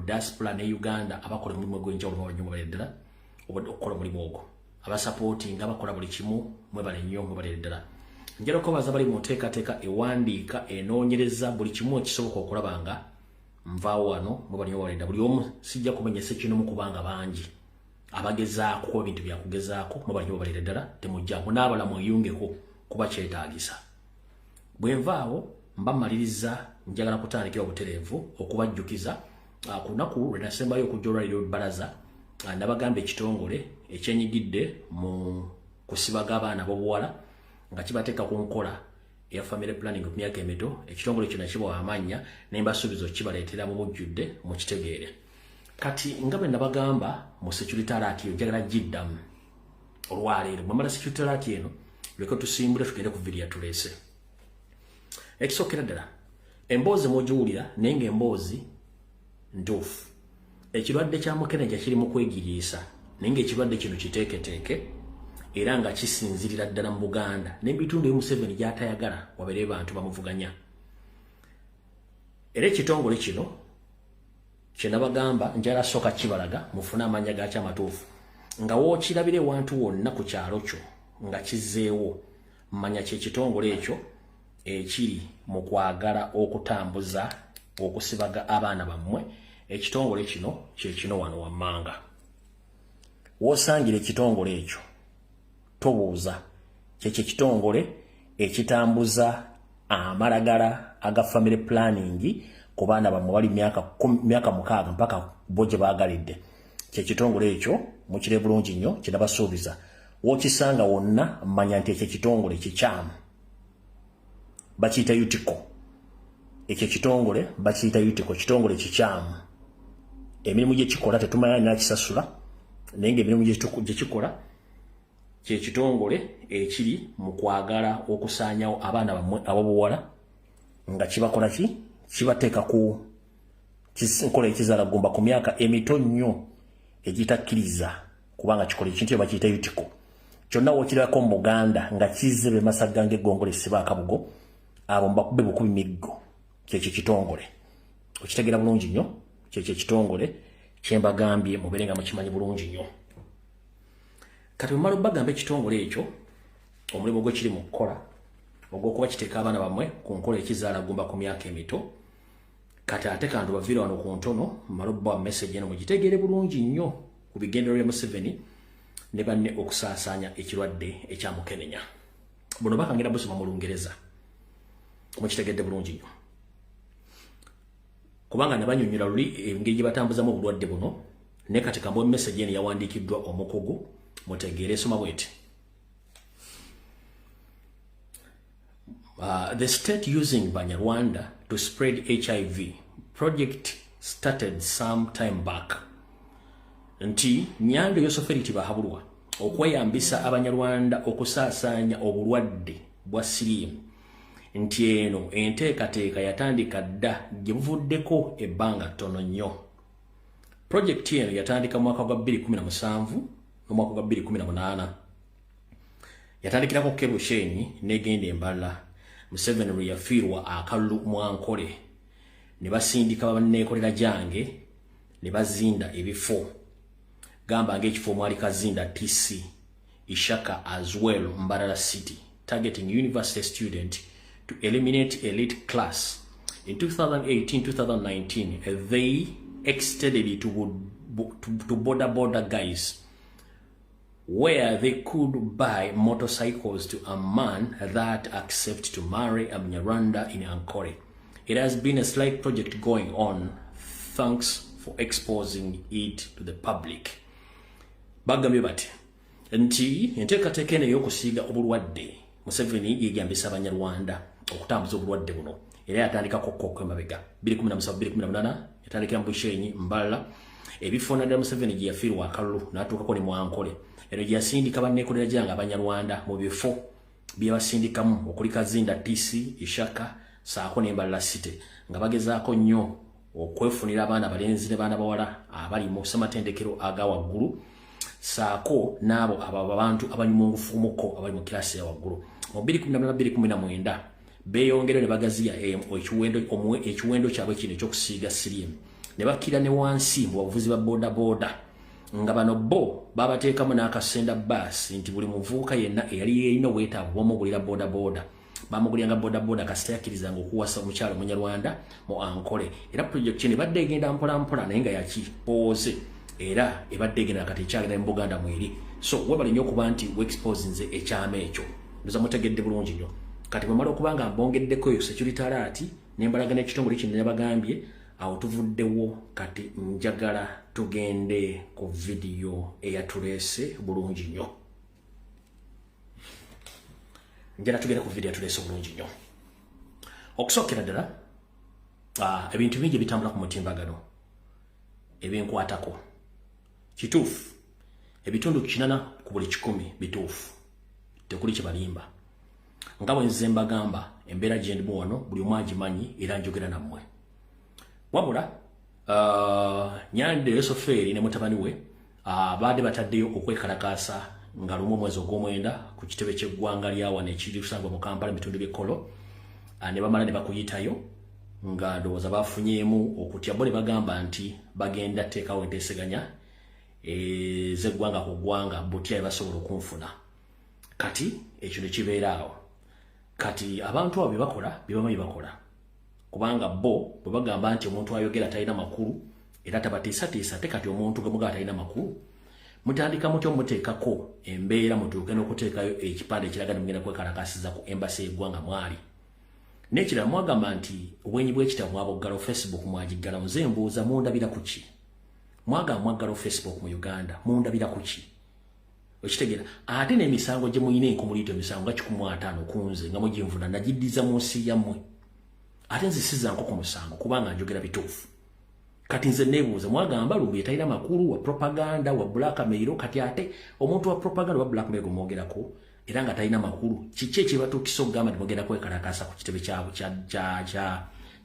diaspora ne Uganda abakola mulimu gw'enjawulo banyuma baleddala okukola mulimu ogwo abasupporting abakola buli kimu mwebale nnyo mwebale ddala njala okubaza bali mu nteekateeka ewandiika enoonyereza buli kimu ekisoboka okulabanga nvaawo wano mwebale nnyo baledda buli omu sijja kumenyesa kino mu kubanga bangi abagezaako kuba ebintu byakugezaako mwebale nnyo babalira ddala temujjangu n'abala mweyungeko kuba kyetaagisa bwe nvaawo mba mmaliriza njagala kutandikira obutereevu okubajjukiza ku lunaku lwe nasembayo okujja olwaliro bbalaza nabagamba ekitongole ekyenyigidde mu kusibaga abaana b'obuwala nga kibateeka ku nkola eya family planning ku myaka emito ekitongole kino kibawa amanya n'embasuubizo kibaleetera mu bujjudde mu kitegeere kati nga bwe nabagamba mu security alert yo njagala giddamu olwaleero bwe mala security alert eno leka tusimbule tugende ku vidiyo tuleese ekisookera ddala emboozi mugiwulira naye ng'emboozi ntuufu ekirwadde kya mukenenya kiri mu kwegiriisa naye ng'ekirwadde kino kiteeketeeke era nga kisinzirira ddala mu Buganda n'ebitundu ebimu Museveni gy'atayagala wabeere bantu bamuvuganya era ekitongole kino kye nabagamba njala sooka kibalaga mufune amanya gaakyo amatuufu nga wookirabira ewantu wonna ku kyalo kyo nga kizzeewo mmanya kyekitongole ekyo ekiri mu kwagala okutambuza okusibaga abaana bammwe ekitongole kino kyekino wano wammanga woosangira ekitongole ekyo tobuuza kyekyo ekitongole ekitambuza amalagala aga family planning ku baana bammwe bali myaka 6 mpaka bo gye baagalidde kyekitongole ekyo mukire bulungi nnyo kinabasuubiza wookisanga wonna mmanya nti ekyo ekitongole kikyamu bakiyita yutiko ekyo kitongole bakiyita yutiko kitongole kikyamu emirimu gye kikola tetumanya nakisasula naye ng'emirimu gye kikola kye kitongole ekiri mu kwagala okusaanyawo abaana bammwe ab'obuwala nga kibakola ki kibateeka ku nkola ekizaalagumba ku myaka emito nnyo egitakkiriza kubanga kikola ekintu bakiyita yutiko kyonna wookirako mu Buganda nga kizze be masaga ng'eggongole siba akabugo abo mbakube bukubi miggo kyekyo kitongole okitegeera bulungi nnyo kyekyo kitongole kyembagambye mubeere nga mukimanyi bulungi nnyo kati bwe mmala obbagamba ekitongole ekyo omulimu gwe kiri mu kukola ogw'okuba kiteeka abaana bammwe ku nkola ekizaalagumba ku myaka emito kati ate kantu baviira wano ku ntono mmala obba message eno mugitegeere bulungi nnyo ku bigendererwa bya Museveni ne banne okusaasaanya ekirwadde ekya mukenenya buno bakangenda busoma mu Lungereza mukitegedde bulungi nnyo kubanga nabanyonyola luli engeri gye batambuzamu obulwadde buno ne kati kambo message eno yawandiikiddwa omukugu mutegeere esoma bweti the state using Banyarwanda to spread HIV project started some time back nti Nyando Yosoferiti bahabulwa okweyambisa Abanyarwanda okusaasaanya obulwadde bwa siriimu nti eno enteekateeka yatandika dda gye buvuddeko ebbanga ttono nnyo project eno yatandika mu mwaka gwa 2017 n'omwaka gwa 2018 yatandikirako Kebushenyi n'egenda embala Museveni lwe yafiirwa akalulu Mwankole ne basindika banneekolera gyange ne bazinda ebifo gamba ng'ekifo mwali kazinda TC Ishaka as well Mbarara City targeting university student to eliminate elite class. In 2018-2019, they extended it to border guys, where they could buy motorcycles to a man that accepted to marry a Mnyarwanda in Ankole. It has been a slight project going on. Thanks for exposing it to the public. Bagambye bati nti enteekateeka eno ey'okusiiga obulwadde Museveni yegambisa Abanyarwanda okutambuza obulwadde buno era yatandikako kokko emabega 2017-2018 yatandikira mu Bushenyi Mbala ebifo naddala Museveni gye yafiirwa akalulu n'atuukako ne Mwankole eno gye yasindika banneekolera gyange Abanyarwanda mu bifo bye basindikamu okuli Kazinda TC Ishaka saako n'Embalala City nga bagezaako nnyo okwefunira abaana abalenzi ne baana bawala abali mu ssematendekero aga waggulu saako n'abo abantu abanyumungufuumuko abali mu kirasi ya waggulu mu 2017 beeyongera ne bagaziya ekiwendo kyabwe kino ekyokusiiga siriimu ne bakkira ne wansi mu bavuzi ba boda nga bano bo babateekamu n'akasenda baasi nti buli muvubuka yenna eyali yeyina obwetaavu bw'omugulira boda bamuguliranga boda kasita yakkirizanga okuwasa omukyalo Munyarwanda mu Ankole. Era projekiti ne badde egenda mpola naye nga yakipooze era ebadde egenda kati ekyagenda mu Buganda mweri. So webali nnyo okuba nti we-expose nze ekyama ekyo ndoza mutegedde bulungi nnyo. Kati bwe mala okuba nga mbongeddeko eyo security alert n'embalagana ekitongole kino ne bagambye awo tuvuddewo kati njagala tugende ku video eyatuleese bulungi nnyo. Njala tugende ku video yatuleese bulungi nnyo. Okusookera ddala ebintu bingi bitambula ku mutimbagano ebinkwatako. Kituufu ebitundu 80 ku buli 10 bituufu tekuli kye balimba. Nga bwe nze mbagamba embeera gye ndimu wano buli omu agimanyi era njogera nammwe. Wabula Nyande Soferi ne mutabani we baadde bataddeyo okwekalakaasa nga lumu mwezi ogw'omwenda ku kitebe ky'eggwanga lyawa nekiri kusangwa mu Kampala bitundu by'Ekolo ne bamala ne bakuyitayo nga ndowooza bafunyeemu okutya bo ne bagamba nti bagenda teekawo enteeseganya z'eggwanga ku ggwanga butya basobola okunfuna. Kati ekyo ne kibeeraawo. Kati abantu abo bye bakola kubanga bo bwe bagamba nti omuntu ayogera talina makulu era tabatiisatiisa ate kati omuntu gwe mugaba talina makulu mutandika mutyo muteekako embeera mutuuke n'okuteekayo ekipande ekiraga ne mugenda kwekalakaasiza ku embasi y'eggwanga mwali. N'ekirala mwagamba nti obwenyi bw'ekitabo mwaboggala Facebook mwagiggala muze mbuuza mundabira ku ki? Mwagamba mwaggala Facebook mu Uganda mundabira ku ki? Okitegeera ate n'emisango gye muyina enkumulito emisango nga 15 kunze nga mugyenvuna nagiddiza mu nsi yammwe. Ate nze sizanko ku musango kubanga njogera bituufu. Kati nze neebuuza mwagamba Lumbuye talina makulu wa propaganda wa blackmail kati ate omuntu wa propaganda wa blackmail gumwogerako era nga talina makulu kiki ekibatuukisa okugamba nti mugenda kwekalakaasa ku kitebe kyabwe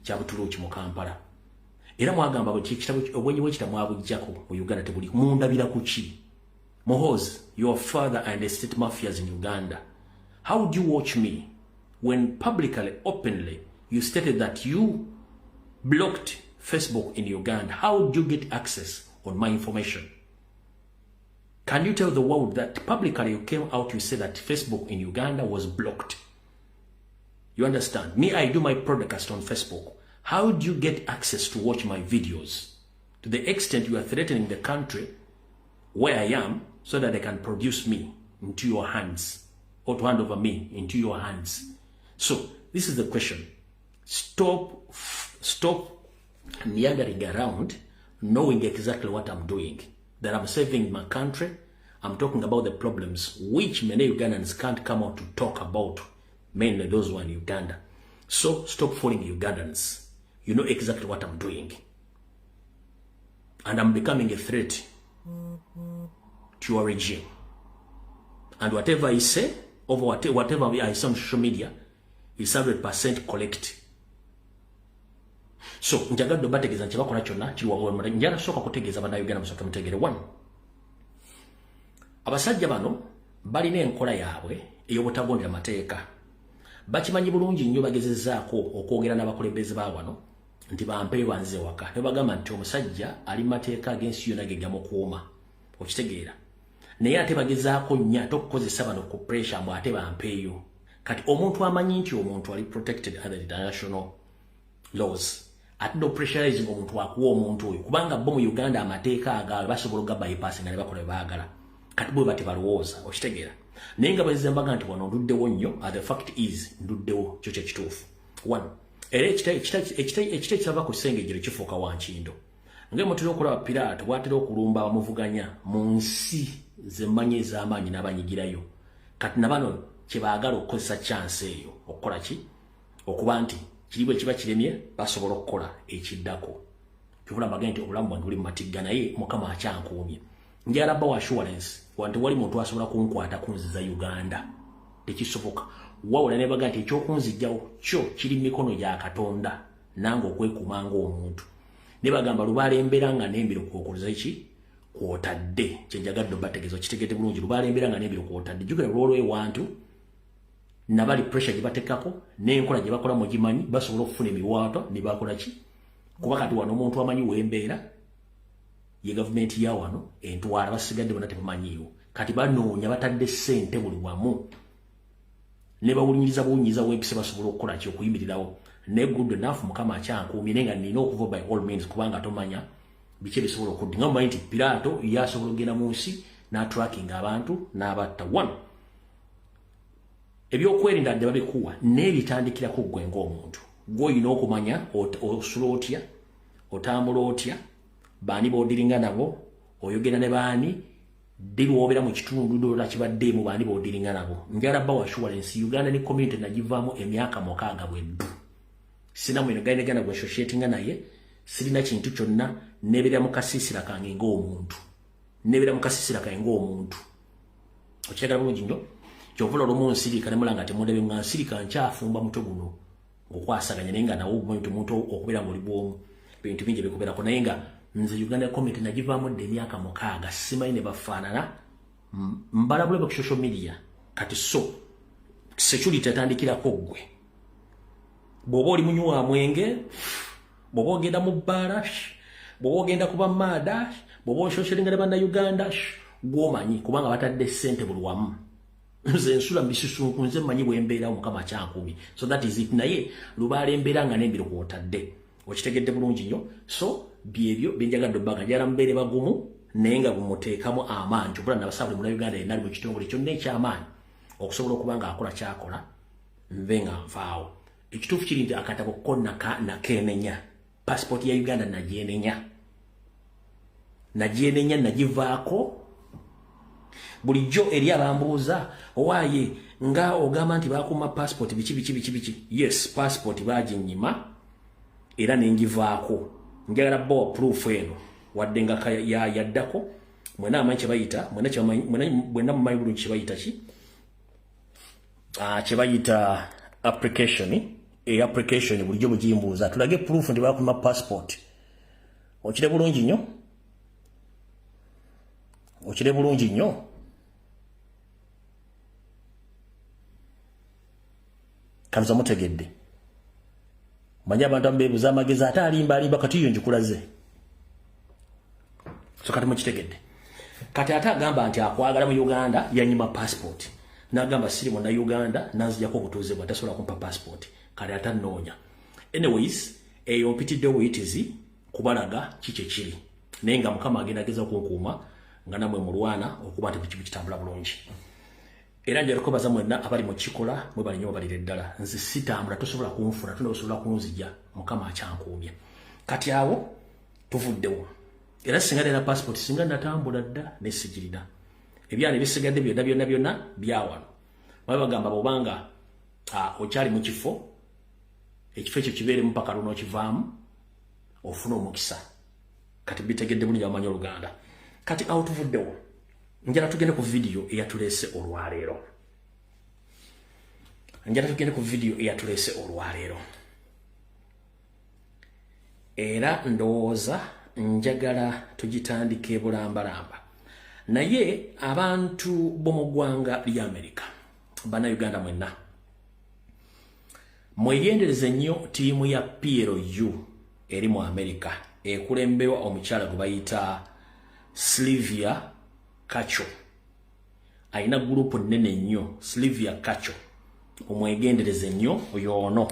kya Butuluki mu Kampala. Era mwagamba obwenyi bw'ekitabo mwabuggyako mu Uganda tebuli mundabira ku ki? Mohoz, your father and the state mafias in Uganda. How would you watch me when publicly, openly, you stated that you blocked Facebook in Uganda? How would you get access on my information? Can you tell the world that publicly you came out, you said that Facebook in Uganda was blocked? You understand? Me, I do my broadcast on Facebook. How do you get access to watch my videos? To the extent you are threatening the country where I am so that they can produce me into your hands or to hand over me into your hands. So this is the question. Stop meandering around knowing exactly what I'm doing. That I'm saving my country. I'm talking about the problems which many Ugandans can't come out to talk about, mainly those who are in Uganda. So stop fooling Ugandans. You know exactly what I'm doing. And I'm becoming a threat to your regime. And whatever I say, over whatever I say on social media, is 100% correct. So, njagadde bategeeza nti bakola kyonna kiri waggulu. Njala sooka kutegeeza bannayuganda musooke mutegere. 1. Abasajja bano balina enkola yaabwe ey'obutagondera mateeka. Bakimanyi bulungi nnyo bagezezzaako okwogera n'abakulembeze ba wano nti bampeyo banze waka. Ne bagamba nti omusajja ali mu mateeka ag'ensi yonna ge gamukuuma. Okitegeera. Naye ate bagezaako nnyo ate okukozesa bano ku pressure mbu ate bampeeyo. Kati omuntu amanyi nti omuntu ali protected under international laws. Ate no pressurizing omuntu akuwa omuntu oyo kubanga bo mu Uganda amateeka agaabwe basobola ogabypassing nga ne bakola bye baagala. Kati bo bati balowooza. Okitegeera. Naye nga bazizambaga nti wano nduddewo nnyo, the fact is nduddewo kyo kyekituufu. 1. Era ekita ekirava ku ssengejjero kifuuka wankindo. Ng'emutera okulaba pirata bw'atera okulumba abamuvuganya mu nsi z'emmanyi ez'amaanyi n'abanyigirayo. Kati na bano kye baagala okukozesa chance eyo okukola ki? Okuba nti kiriibwe kiba kiremye basobola okukola ekiddako. Kyobula mbagenda nti obulamu bwange buli mu matigga naye Mukama akyankuumye. Njagala bawa assurance wanti wali muntu asobola kunkwata kunziza Uganda. Tekisoboka. Wawula ne baga nti ekyokunzijjawo kyo kiri mu mikono gya Katonda nange okwekuuma ng'omuntu. Ne bagamba lubaale embeera nga n'embiro kw'okoza ki? Kw'otadde. Kye njagadde obategeeza kitegete bulungi lubaale embeera nga n'embiro kw'otadde. Jjukira olw'olwo ewantu nabali pressure gye bateekako n'enkola gye bakola mu gimanyi basobola okufuna emiwaato ne bakola ki? kuba kati wano omuntu amanyi wembeera ye gavumenti ya wano entwala basigadde bonna tebamanyiiwo kati banoonya batadde ssente buli wamu ne bawunyiriza buwunyiriza w'empise basobola okukola ki okuyimirirawo ne good enough mukama akyankuumye naye nga nina okuva by all means kubanga tomanya biki ebisobola okuddi nga mumanyi nti Piraato yasobola okugenda mu nsi n'atracking abantu n'abatta wano ebyokwerinda dde babikuwa n'ebitandikirako ggwe ng'omuntu gw'olina okumanya osula otya otambula otya baani boodiringa nabo oyogera ne baani ddi lw'obeera mu kitundu dola kibaddeemu baani boodiringa nabo njagala bba assurance Uganda ne community nagivaamu emyaka 6 bweddu sina mwino gainagana gwe associatinga naye sirina kintu kyonna nebeera mu kasiisira kange ng'omuntu nebeera mu kasiisira kange ng'omuntu okyagala bulungi nnyo kyovula olumu nsirika ne mulanga temundebe nga nsirika nkyafumba muto guno ng'okwasaganya naye nga nawo obumanyi nti omuntu okubeera ng'oli bwomu bintu bingi bikubeerako naye nga nze Uganda community nagivaamu dde emyaka 6 simanyi ne bafaanana mbalabule ku social media kati so security atandikirako ggwe bw'oba oli munywi wa mwenge bw'oba ogenda mu bbaala bw'oba ogenda kuba maada bw'oba oshosheringa ne bannayuganda gw'omanyi kubanga batadde ssente buli wamu nze nsula mbisusunku nze mmanyi bw'embeerawo mukama akyankuumye so that is it naye lubaala embeera nga n'embiro kw'otadde okitegedde bulungi nnyo so byebyo byenjagadde obbaga njagala mubeere bagumu naye nga bumuteekamu amaanyi kyobula nabasaba buli munnayuganda yenna ali mu kitongole kyonna eky'amaanyi okusobola okuba nga akola kyakola nve nga nvaawo ekituufu kiri nti akatabo ko nakeenenya passport ya Uganda nagyenenya nagivaako bulijjo eri abambuuza owaaye nga ogamba nti bakuuma passport biki yes passport baginyima era nengivaako njagala bbawa proof eno wadde nga yaddako mwena amanyi kyebayita mwena mumanyi bulungi kyebayita ki kyebayita application bulijjo bugimbuuza tulage proof nti bakuuma passport okire bulungi nnyo kaluza mutegedde manyi abantu amubeebuza amagezi ate alimba kati yo njikulaze so kati mukitegedde kati ate agamba nti akwagala mu Uganda yanyima passport n'agamba siri muna Uganda nanzijako obutuuze bwe tasobola kumpa passport kati ate annoonya anyways eyo mpitidde weyitizi kubalaga kiki kiri naye nga mukama agenda ageza okunkuuma nga namwe mulwana okuba nti biki bitambula bulungi era njagala kubaza mwenna abali mu kikola mwe bali nnyo balire ddala nze sitambula tosobola kunfuna tosobola kunzija mukama akyankuumye kati awo tuvuddewo era singa nina passport singa natambula dda nesigirira ebyana ebisigadde byonna byawano babe bagamba bw'obanga okyali mu kifo ekifo ekyo kibeeremu mpaka luno okivaamu ofuna omukisa kati bitegedde bulungi abamanyi Oluganda kati awo tuvuddewo njala tugende ku video eyatuleese olwaleero era ndowooza njagala tugitandike bulambalamba naye abantu b'omu ggwanga lya Amerika bannayuganda mwenna mwegendereze nnyo ttiimu ya PLU eri mu Amerika ekulembewa omukyala gwe bayita Sylvia Kacho aina gurupu nene nnyo Sylvia Kacho omwegendereze nnyo oyo ono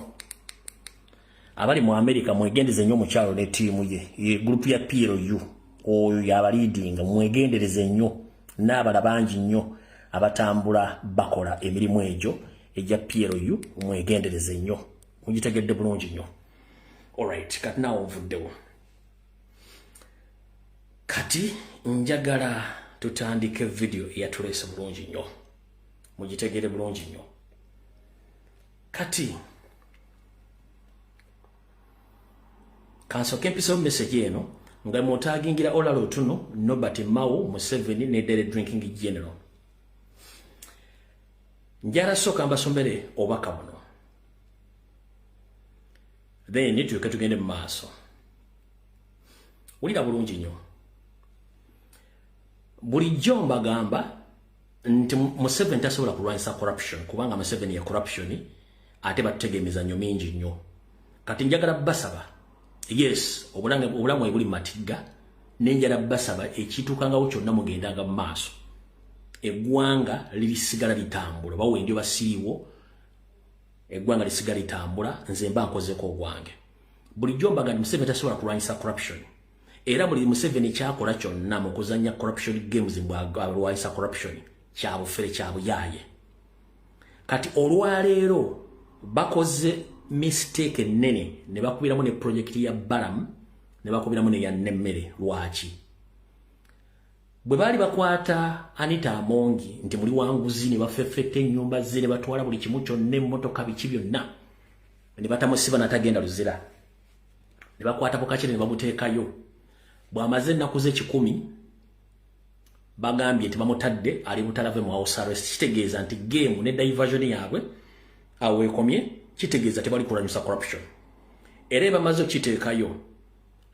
abali mu Amerika mwegendereze nnyo mukyalo ne ttiimu ye gurupu ya PLU oyo yaba leading mwegendereze nnyo n'abala bangi nnyo abatambula bakola emirimu egyo ejja PLU mwegendereze nnyo mugitegedde bulungi nnyo alright kati naawe ovuddewo kati njagala tutandike video eyatuleese bulungi nnyo mugitegere bulungi nnyo kati kansoke mpisawo message eno nga mutagingira olalo tuno Nobert Mao Museveni ne Daily Drinking General njara soka mbasombere obaka buno then tugende mu maaso ulira bulungi nnyo bulijjo mbagamba nti Museveni tasobola kulwanyisa corruption kubanga Museveni ya corruption ate batega emizannyo mingi nnyo kati njagala basaba Yes, obulamu ebuli matiga nenjala basaba ekitukangawo kyonna mugendanga mu maaso. Eggwanga lirisigala litambula bawo ndio basiiwo eggwanga lisigala litambula nze mba nkozeko ogwange. Bulijjo mbaga Museveni tasobola kulwanyisa corruption. Era buli Museveni kyakola kyonna mu kuzannya corruption games mbwalwanyisa corruption kyabufere kyabuyaye. Kati olwaleero bakoze mistake ennene ne bakubiramu ne project ya Baram ne bakubiramu ne ya Nemmere. Lwaki bwe bali bakwata Anita Amongi nti muli wanguzi ne bafeffette ennyumba ze ne batwala buli kimu kyonna emmotoka biki byonna ne batamusiba natagenda luzira ne bakwata Pokakire ne bamuteekayo bw'amaze ennaku ze 10 bagambye nti bamutadde ali butalave mu house arrest. Kitegeeza nti game ne diversion yaabwe aweekomye, kitegeeza tebali kulwanyisa corruption. Era bamaze okiteekayo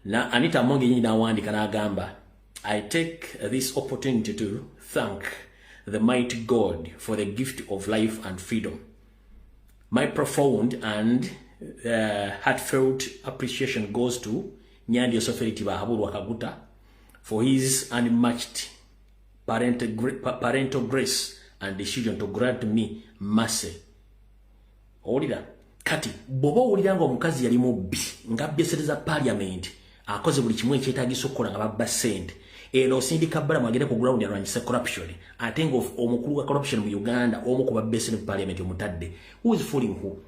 na Anita Amongi nyinyi n'awandiika n'agamba, I take this opportunity to thank the mighty God for the gift of life and freedom. My profound and heartfelt appreciation goes to Nyandi Osoferiti Bahaburu Kaguta for his unmatched parental grace and decision to grant me mercy. Olida kati bobo uliranga omukazi yali mubbi nga bessereza parliament akoze buli kimwe ekyetaagisa okukola nga babba ssente. Eno sindika Baram agenda ku ground yarwanyisa corruption. I think of omukulu wa corruption mu Uganda omu ku babbese mu parliament omutadde. Who is fooling who?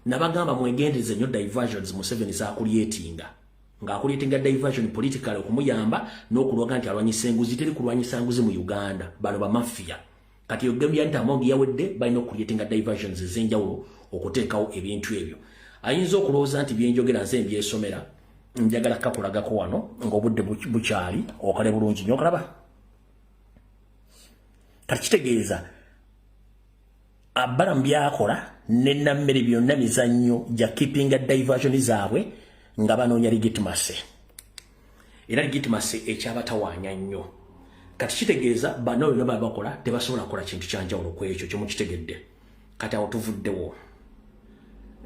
Nabagamba mwegendereze nnyo diversions Museveni z'akulyetinga. Ng'akulyetinga diversion politically okumuyamba n'okulwaga nti alwanyisa enguzi. Teri kulwanyisa nguzi mu Uganda bano ba mafia. Kati Uganda Anita Amongi yawedde balina okulyetinga diversions ez'enjawulo okuteekawo ebintu ebyo. Ayinza okulowooza nti byenjogera nze mbyesomera njagala kakulagako wano ng'obudde bukyali okale bulungi nnyo okalaba. Kati kitegeeza Baram byakola ne Nammere byonna mizannyo gya keepinga diversion zaabwe nga banoonya legitimacy. Era legitimacy ekyabatawaanya nnyo. Kati kitegeeza bano byonna babakola tebasobola kukola kintu kyanjawulo ku ekyo kyemukitegedde. Kati awo tuvuddewo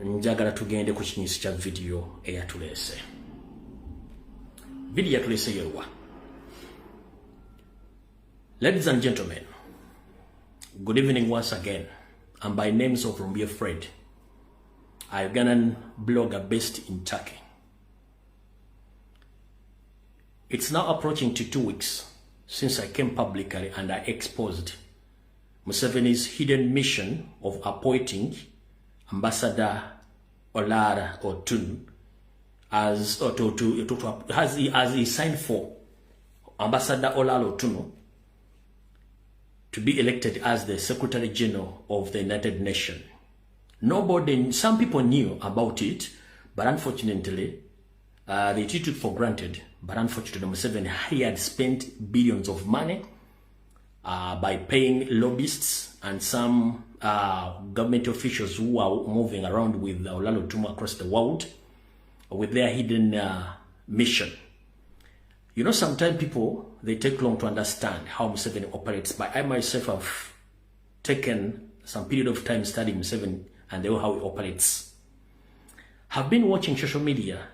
njagala tugende ku kinyisi kya video eyatuleese. Video yatuleese yeruwa. Ladies and gentlemen, good evening once again. I'm by names of Limwefulide, a Ugandan blogger based in Turkey. It's now approaching to 2 weeks since I came publicly and I exposed Museveni's hidden mission of appointing Ambassador Olara Otun as he signed for Ambassador Olara Otun to be elected as the Secretary General of the United Nations. Some people knew about it, but unfortunately, they took it for granted. But unfortunately, Museveni had spent billions of money by paying lobbyists and some government officials who are moving around with Olara Otun across the world with their hidden mission. You know, sometimes people, they take long to understand how Museveni operates, but I myself have taken some period of time studying Museveni and how he operates. Have been watching social media,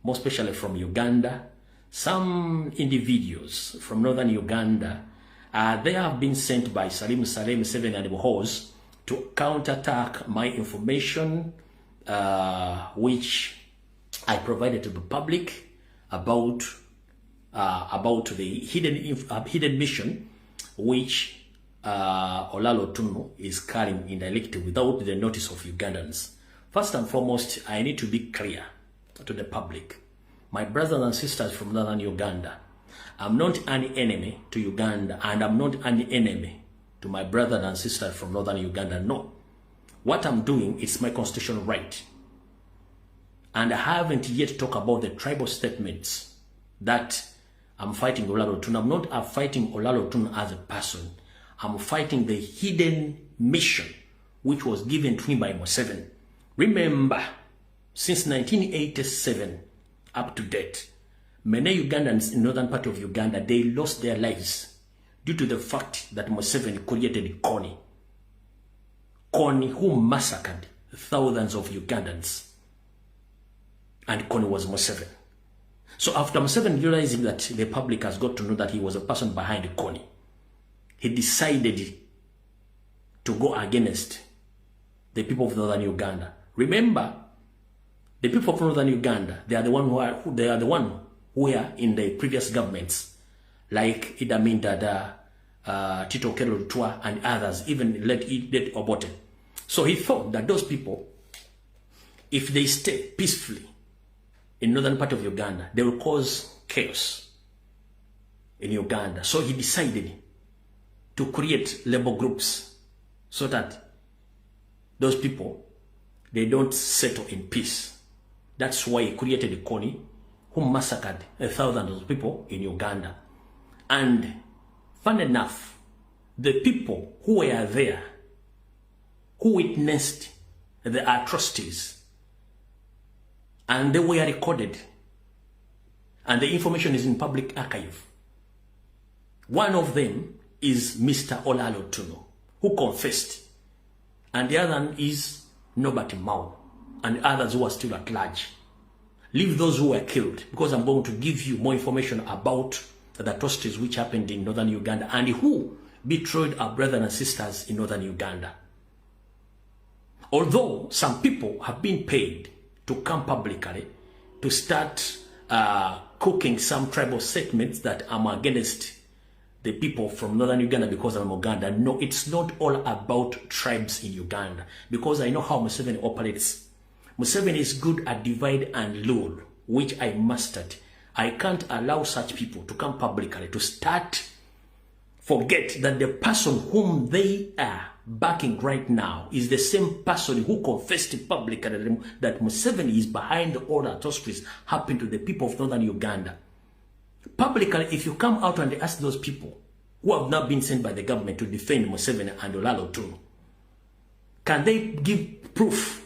more especially from Uganda, some individuals from northern Uganda. They have been sent by Salim Museveni and Bohos to counterattack my information, which I provided to the public about the hidden mission which Olara Otun is carrying indirectly without the notice of Ugandans. First and foremost, I need to be clear to the public. My brothers and sisters from northern Uganda, I'm not an enemy to Uganda, and I'm not an enemy to my brothers and sisters from northern Uganda. No. What I'm doing is my constitutional right. And I haven't yet talked about the tribal statements that I'm fighting Olara Otun. I'm not fighting Olara Otun as a person. I'm fighting the hidden mission which was given to me by Museveni. Remember, since 1987 up to date, many Ugandans in northern part of Uganda, they lost their lives due to the fact that Museveni created Kony. Kony, who massacred thousands of Ugandans. And Kony was Museveni. So after Museveni realizing that the public has got to know that he was a person behind the Kony, he decided to go against the people of northern Uganda. Remember, the people of northern Uganda, they are the one who are in the previous governments, like Idi Amin Dada, Tito Okello Lutwa, and others, even let Obote. So he thought that those people, if they stay peacefully in northern part of Uganda, they will cause chaos in Uganda. So he decided to create labor groups so that those people, they don't settle in peace. That's why he created the Kony, who massacred thousands of people in Uganda. And fun enough, the people who were there, who witnessed the atrocities, and they were recorded, and the information is in public archive. One of them is Mr. Olalo Tuno, who confessed, and the other one is Nobati Mao, and others who are still at large. Leave those who were killed, because I'm going to give you more information about the atrocities which happened in northern Uganda and who betrayed our brothers and sisters in northern Uganda. Although some people have been paid to come publicly to start cooking some tribal statements that I'm against the people from northern Uganda because I'm Uganda. No, it's not all about tribes in Uganda, because I know how Museveni operates. Museveni is good at divide and rule, which I mastered. I can't allow such people to come publicly to start forget that the person whom they are backing right now is the same person who confessed publicly that Museveni is behind all the atrocities happening to the people of northern Uganda. Publicly, if you come out and ask those people who have not been sent by the government to defend Museveni and Olalo Tuno, can they give proof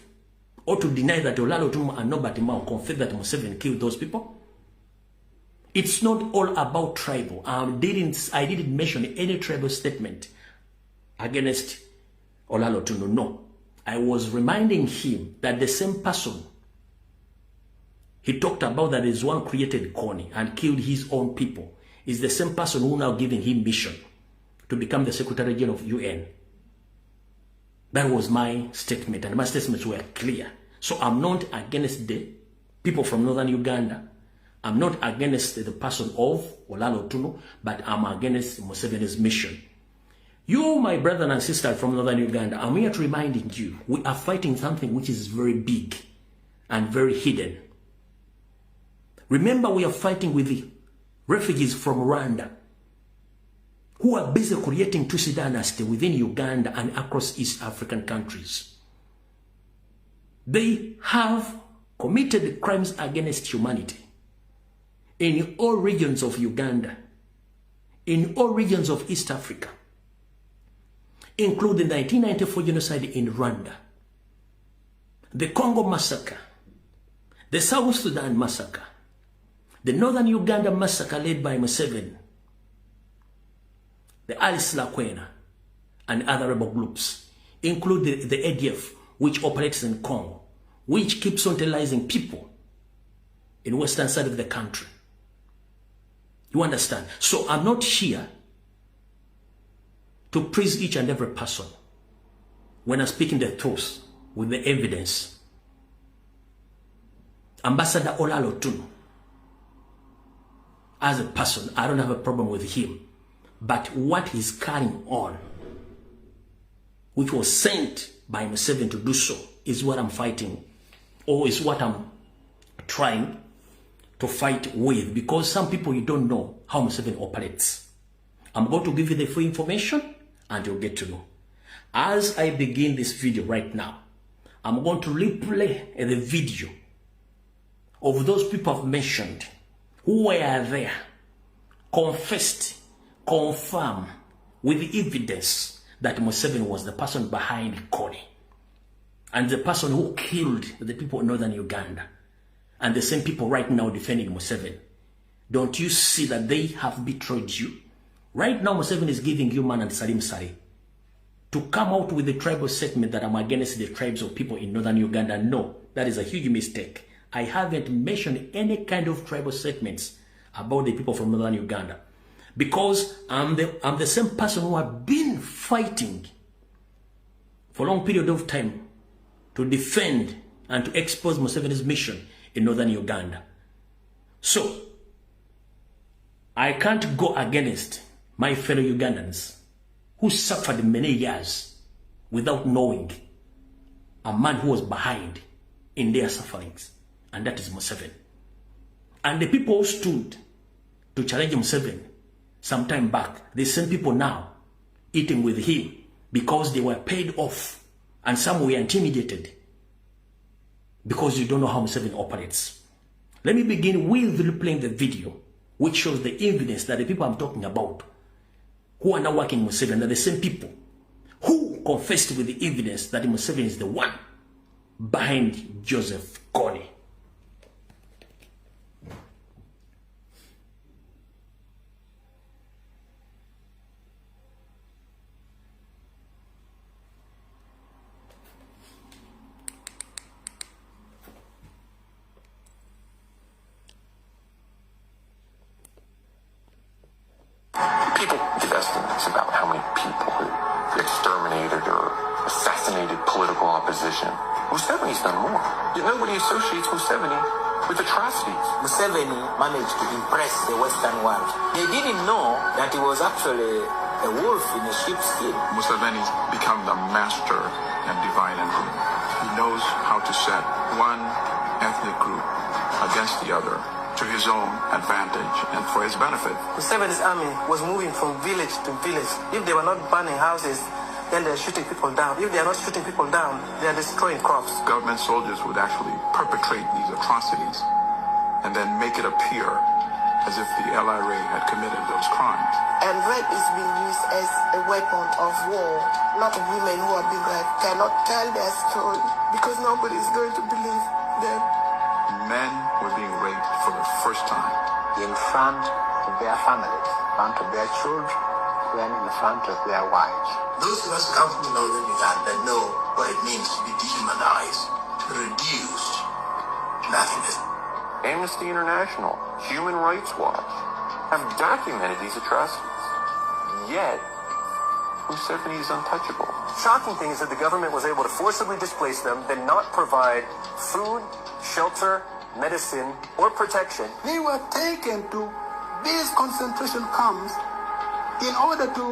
or to deny that Olalo Tuno and Nobati Mao confessed that Museveni killed those people? It's not all about tribal. I didn't mention any tribal statement against Olalo Tuno. No. I was reminding him that the same person he talked about that is one created Kony and killed his own people is the same person who now giving him mission to become the Secretary General of UN. That was my statement, and my statements were clear. So I'm not against the people from northern Uganda. I'm not against the person of Olalo Tuno, but I'm against Museveni's mission. You, my brother and sister from northern Uganda, I'm here to remind you, we are fighting something which is very big and very hidden. Remember, we are fighting with the refugees from Rwanda who are busy creating Tutsi dynasty within Uganda and across East African countries. They have committed crimes against humanity in all regions of Uganda, in all regions of East Africa, including the 1994 genocide in Rwanda, the Congo massacre, the South Sudan massacre, the Northern Uganda massacre led by Museveni, the Alice Lakwena, and other rebel groups, including the ADF, which operates in Congo, which keeps on terrorizing people in western side of the country. You understand? So I'm not here to praise each and every person when I'm speaking the truth with the evidence. Ambassador Olalo Tuno, as a person, I don't have a problem with him. But what he's carrying on, which was sent by Museveni to do so, is what I'm fighting, or is what I'm trying to fight with, because some people, you don't know how Museveni operates. I'm going to give you the full information and you'll get to know. As I begin this video right now, I'm going to replay the video of those people I've mentioned who were there, confessed, confirmed with the evidence that Museveni was the person behind Kony and the person who killed the people in northern Uganda, and the same people right now defending Museveni. Don't you see that they have betrayed you? Right now, Museveni is giving you man and Salim Sari to come out with the tribal statement that I'm against the tribes of people in northern Uganda. No, that is a huge mistake. I haven't mentioned any kind of tribal statements about the people from northern Uganda, because I'm the same person who have been fighting for a long period of time to defend and to expose Museveni's mission in northern Uganda. So I can't go against my fellow Ugandans who suffered many years without knowing a man who was behind in their sufferings, and that is Museveni. And the people who stood to challenge Museveni some time back, the same people now eating with him because they were paid off, and some were intimidated because you don't know how Museveni operates. Let me begin with replaying the video which shows the evidence that the people I'm talking about who are now working Museveni are the same people who confessed with the evidence that Museveni is the one behind Joseph Kony. People give estimates about how many people who exterminated or assassinated political opposition. Museveni's done more. Yet nobody associates Museveni with atrocities. Museveni managed to impress the Western world. They didn't know that he was actually a wolf in a sheep's skin. Museveni's become the master and divide and rule. He knows how to set one ethnic group against the other to his own advantage and for his benefit. Museveni's army was moving from village to village. If they were not burning houses, then they're shooting people down. If they are not shooting people down, they are destroying crops. Government soldiers would actually perpetrate these atrocities and then make it appear as if the LRA had committed those crimes. And rape is being used as a weapon of war. A lot of women who are being raped cannot tell their story because nobody is going to believe them. Men were being raped for the first time. In front of their families, in front of their children, when in front of their wives. Those of us who come from northern Uganda know what it means to be dehumanized, reduced to nothingness. Amnesty International, Human Rights Watch have documented these atrocities. Yet, Museveni is untouchable. Shocking thing is that the government was able to forcibly displace them, then not provide food, shelter, medicine, or protection. They were taken to these concentration camps in order to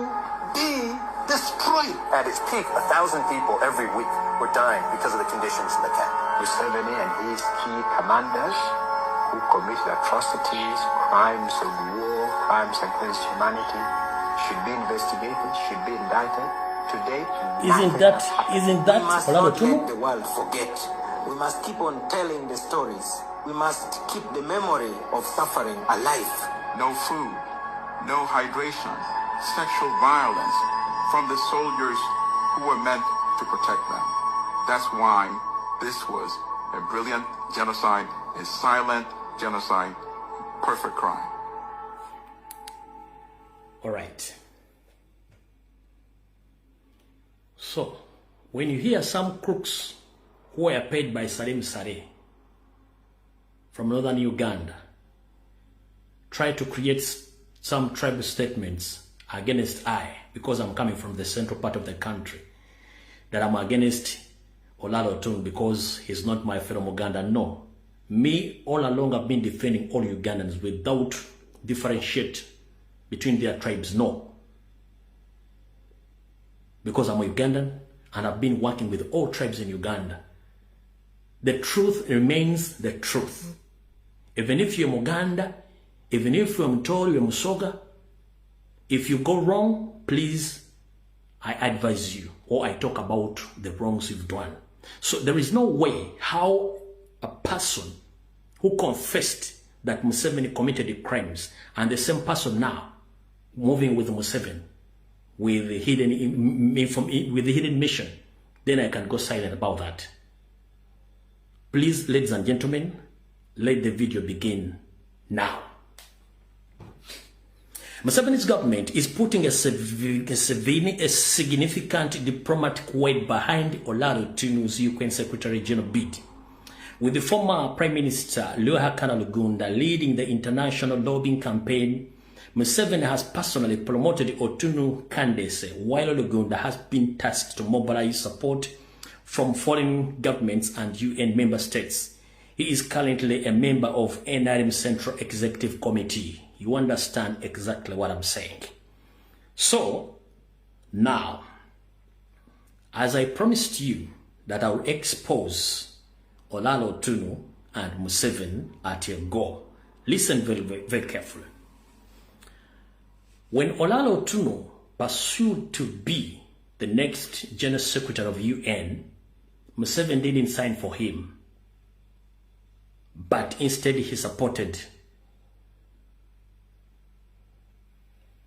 be destroyed. At its peak, 1,000 people every week were dying because of the conditions in the camp. Museveni and his key commanders who committed atrocities, crimes of war, crimes against humanity, should be investigated, should be indicted. Today, Isn't that we must Olalo not Tumu? let the world forget. We must keep on telling the stories. We must keep the memory of suffering alive. No food, no hydration, sexual violence from the soldiers who were meant to protect them. That's why this was a brilliant genocide, a silent genocide, perfect crime. All right. So, when you hear some crooks who were paid by Salim Saleh from northern Uganda try to create some tribal statements against I, because I'm coming from the central part of the country, that I'm against Olalo Tun because he's not my fellow Ugandan. No. Me, all along, I've been defending all Ugandans without differentiate between their tribes. No. Because I'm a Ugandan and I've been working with all tribes in Uganda. The truth remains the truth. Even if you're Muganda, even if you're Mutoro, you're Musoga, if you go wrong, please, I advise you, or I talk about the wrongs you've done. So there is no way how a person who confessed that Museveni committed the crimes and the same person now moving with Museveni with the hidden mission, then I can go silent about that. Please, ladies and gentlemen, let the video begin now. Museveni's government is putting a significant diplomatic weight behind Olalo Tinubu's UN Secretary General bid With the former Prime Minister Luhakana Lugunda leading the international lobbying campaign, Museveni has personally promoted Otunu Kandese, while Lugunda has been tasked to mobilize support from foreign governments and UN member states. He is currently a member of NRM Central Executive Committee. You understand exactly what I'm saying. So, now, as I promised you that I will expose Olalo Otunu and Museveni at your goal, listen very, very carefully. When Olalo Otunu pursued to be the next General Secretary of UN, Museveni didn't sign for him, but instead he supported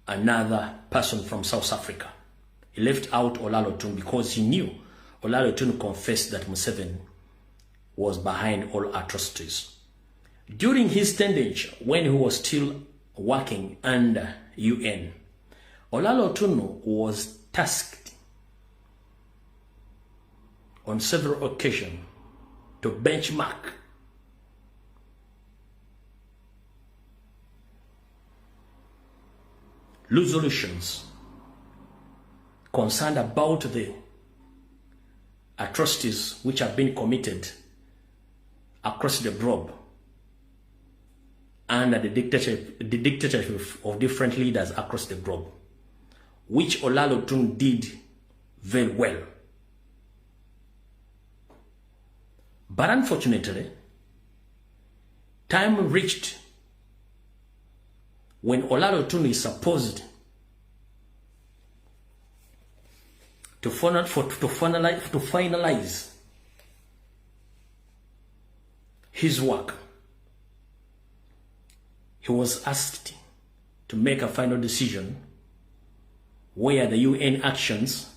another person from South Africa. He left out Olalo Otunu because he knew Olalo Otunu confessed that Museveni was behind all atrocities. During his tenure, when he was still working under UN, Olalo Otunu was tasked on several occasions to benchmark resolutions concerned about the atrocities which have been committed across the globe under the dictatorship of different leaders across the globe, which Olalo Otunu did very well. But unfortunately, time reached when Olalo Otunu is supposed to finalize his work. He was asked to make a final decision where the UN actions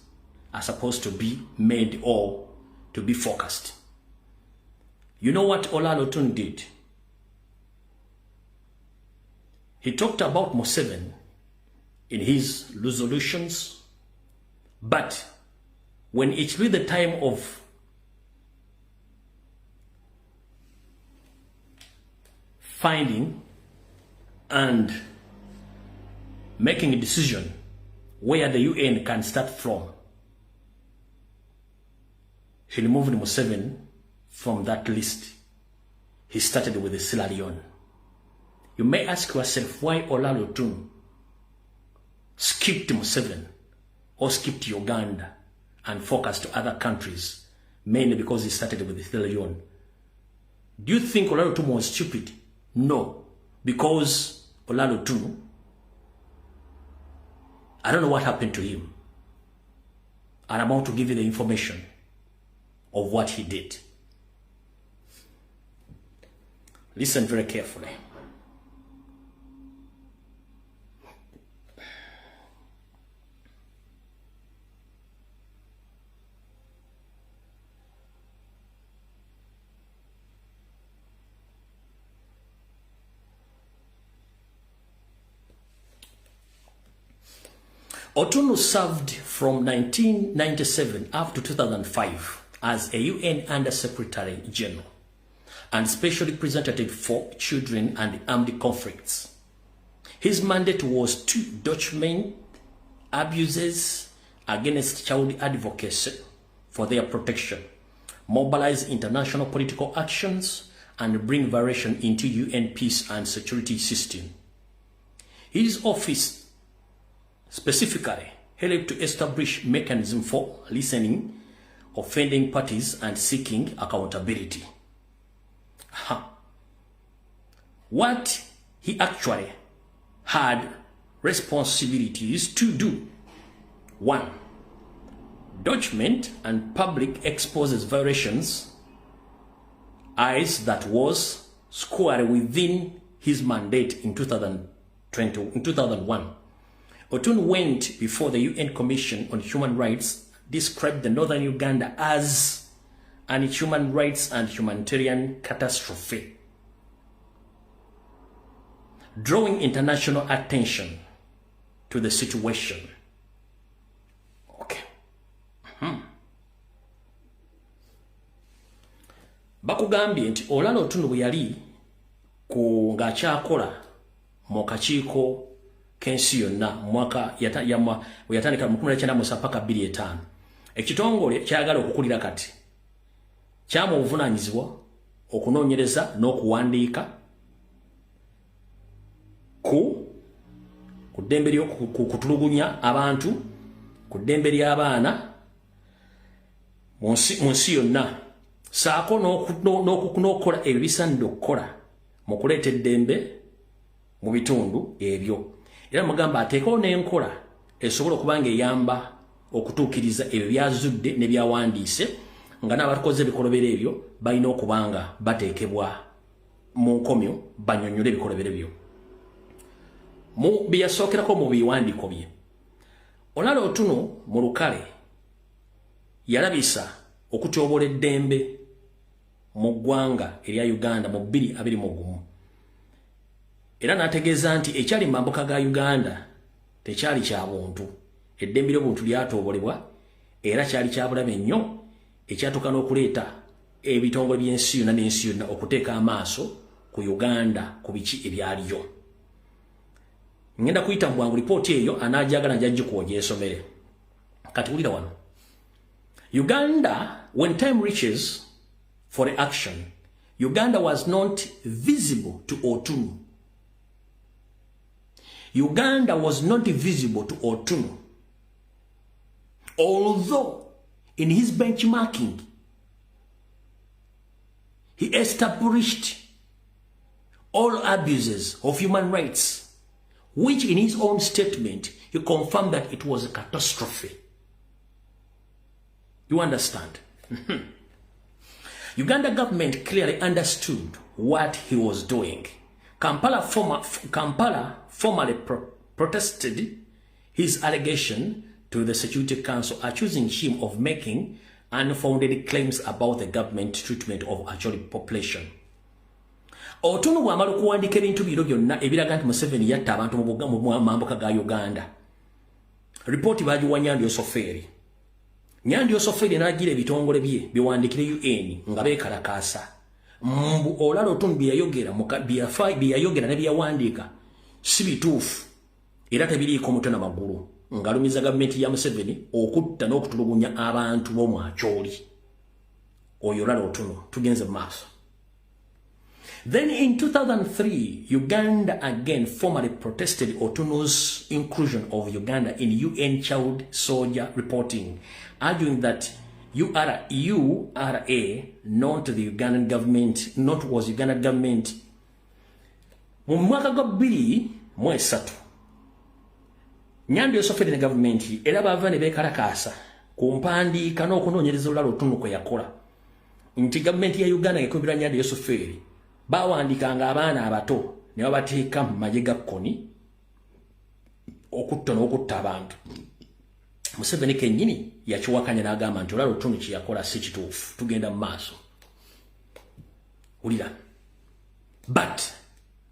are supposed to be made or to be focused. You know what Olalo Otunu did? He talked about Museveni in his resolutions, but when it reached the time of finding and making a decision where the UN can start from, he removed Museveni from that list. He started with the Sierra Leone. You may ask yourself why Olalo Otunu skipped Museveni or skipped Uganda and focused to other countries, mainly because he started with the Sierra Leone. Do you think Olalo Otunu was stupid? No, because Olalo Otunu, I don't know what happened to him. And I'm about to give you the information of what he did. Listen very carefully. Otunu served from 1997 up to 2005 as a UN Under-Secretary General and Special Representative for Children and Armed Conflicts. His mandate was to document abuses against child advocacy for their protection, mobilize international political actions, and bring variation into UN peace and security system. His office specifically helped to establish mechanism for listening offending parties and seeking accountability. What he actually had responsibilities to do: 1. Document and public exposes violations as that was squarely within his mandate in 2001. Otunu went before the UN Commission on Human Rights, described the northern Uganda as an human rights and humanitarian catastrophe, drawing international attention to the situation. Okay. bakugambye nti Olalo Otunnu bwe yali ku ng'akyakola mu kakiiko k'ensi yonna mwaka yatandika mu 1997 paka 2005 ekitongole kyagala okukulira kati kyamu obuvunaanyizibwa okunoonyereza n'okuwandiika ku ddembe kutulugunya abantu ku ddembe ly'abaana mu nsi yonna saako n'okukola ebyo bisaanidde okukola mu kuleeta eddembe mu bitundu ebyo. Era mugamba ateekawo n'enkola esobola okuba ng'eyamba okutuukiriza ebyo byazudde ne byawandiise nga n'abakoze ebikolobero ebyo balina okuba nga bateekebwa mu nkomyo bannyonnyole ebikolobero byo. Mu byasookerako mu biwandiiko bye, Olalo Otunnu mu lukale yalabisa okutyoboola eddembe mu ggwanga erya Uganda mu 2021. Era n'ategeeza nti ekyali mu mambuka ga Uganda tekyali kya buntu. Eddembe ly'obuntu lyatoobolebwa era kyali kya bulabe nnyo ekyatuuka n'okuleeta ebitongole by'ensi yonna n'ensi yonna okuteeka amaaso ku Uganda ku biki ebyaliyo. Ngenda kuyita mu bwangu lipooti eyo anaajagala njagikuwa gyesomere. Kati wulira wano. Uganda, when time reaches for the action, Uganda was not visible to Otunnu. Uganda was not visible to Otunnu. Although in his benchmarking, he established all abuses of human rights, which in his own statement, he confirmed that it was a catastrophe. You understand? Uganda government clearly understood what he was doing. Kampala formally protested his allegation to the Security Council, accusing him of making unfounded claims about the government treatment of actual population. Otunnu bw'amala okuwandiika ebintu biro byonna ebiraga nti Museveni yatta abantu mu mambuka ga Uganda. Ripooti baagiwa Nyandi Osoferi. Nyandi Osoferi n'agira ebitongole bye biwandiikire UN nga beekalakaasa. Mbu Olalo Otunnu bye yayogera ne byawandiika si bituufu era tebiriiko mutwe na magulu ng'alumiza gavumenti ya Museveni okutta n'okutulugunya abantu b'omwakyoli. Oyo Olalo Otunnu tugenze mu maaso. Then in 2003, Uganda again formally protested Otunnu's inclusion of Uganda in UN Child Soldier Reporting, arguing that URA, not the Ugandan government, was Ugandan government. Mu mwaka gwa 2003, Nyandi Osoferi ne government era baava ne beekalakaasa ku mpandiika n'okunoonyereza Olalo Otunnu kwe yakola nti government ya Uganda ekubira Nyandi Osoferi bawandiikanga abaana abato ne babateeka mu magye ga kkoni okutta n'okutta abantu. Museveni kennyini yakiwakanya n'agamba nti Olalo Otunnu kye yakola si kituufu. Tugenda mu maaso. Wulira. But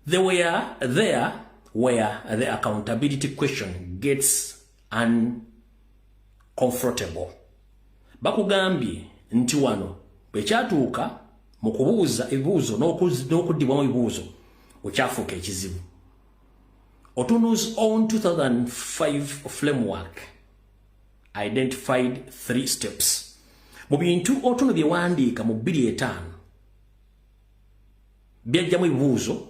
there where the accountability question gets uncomfortable. Bakugambye nti wano bwe kyatuuka mu kubuuza ebibuuzo n'okuddibwamu ebibuuzo okyafuuka ekizibu. Otunnu's own 2005 framework identified 3 steps. Mu bintu Otunnu bye wandiika mu 2005 byajjamu ebibuuzo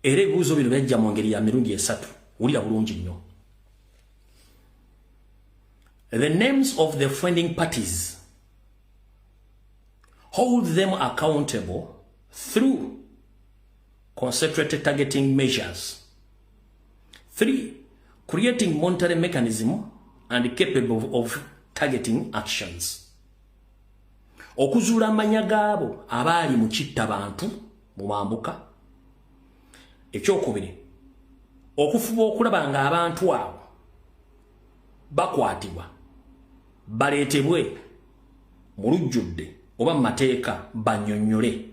era ebibuuzo bino byajja mu ngeri ya mirundi 3. Wulira bulungi nnyo. The names of the offending parties, hold them accountable through concentrated targeting measures. 3. Creating monitoring mechanism and capable of targeting actions. Okuzuula amanya gaabo abaali mu kitta bantu mu mambuka. Ekyokubiri, okufuba okulaba nga abantu abo bakwatibwa baleetebwe mu lujjudde oba mu mateeka bannyonnyole.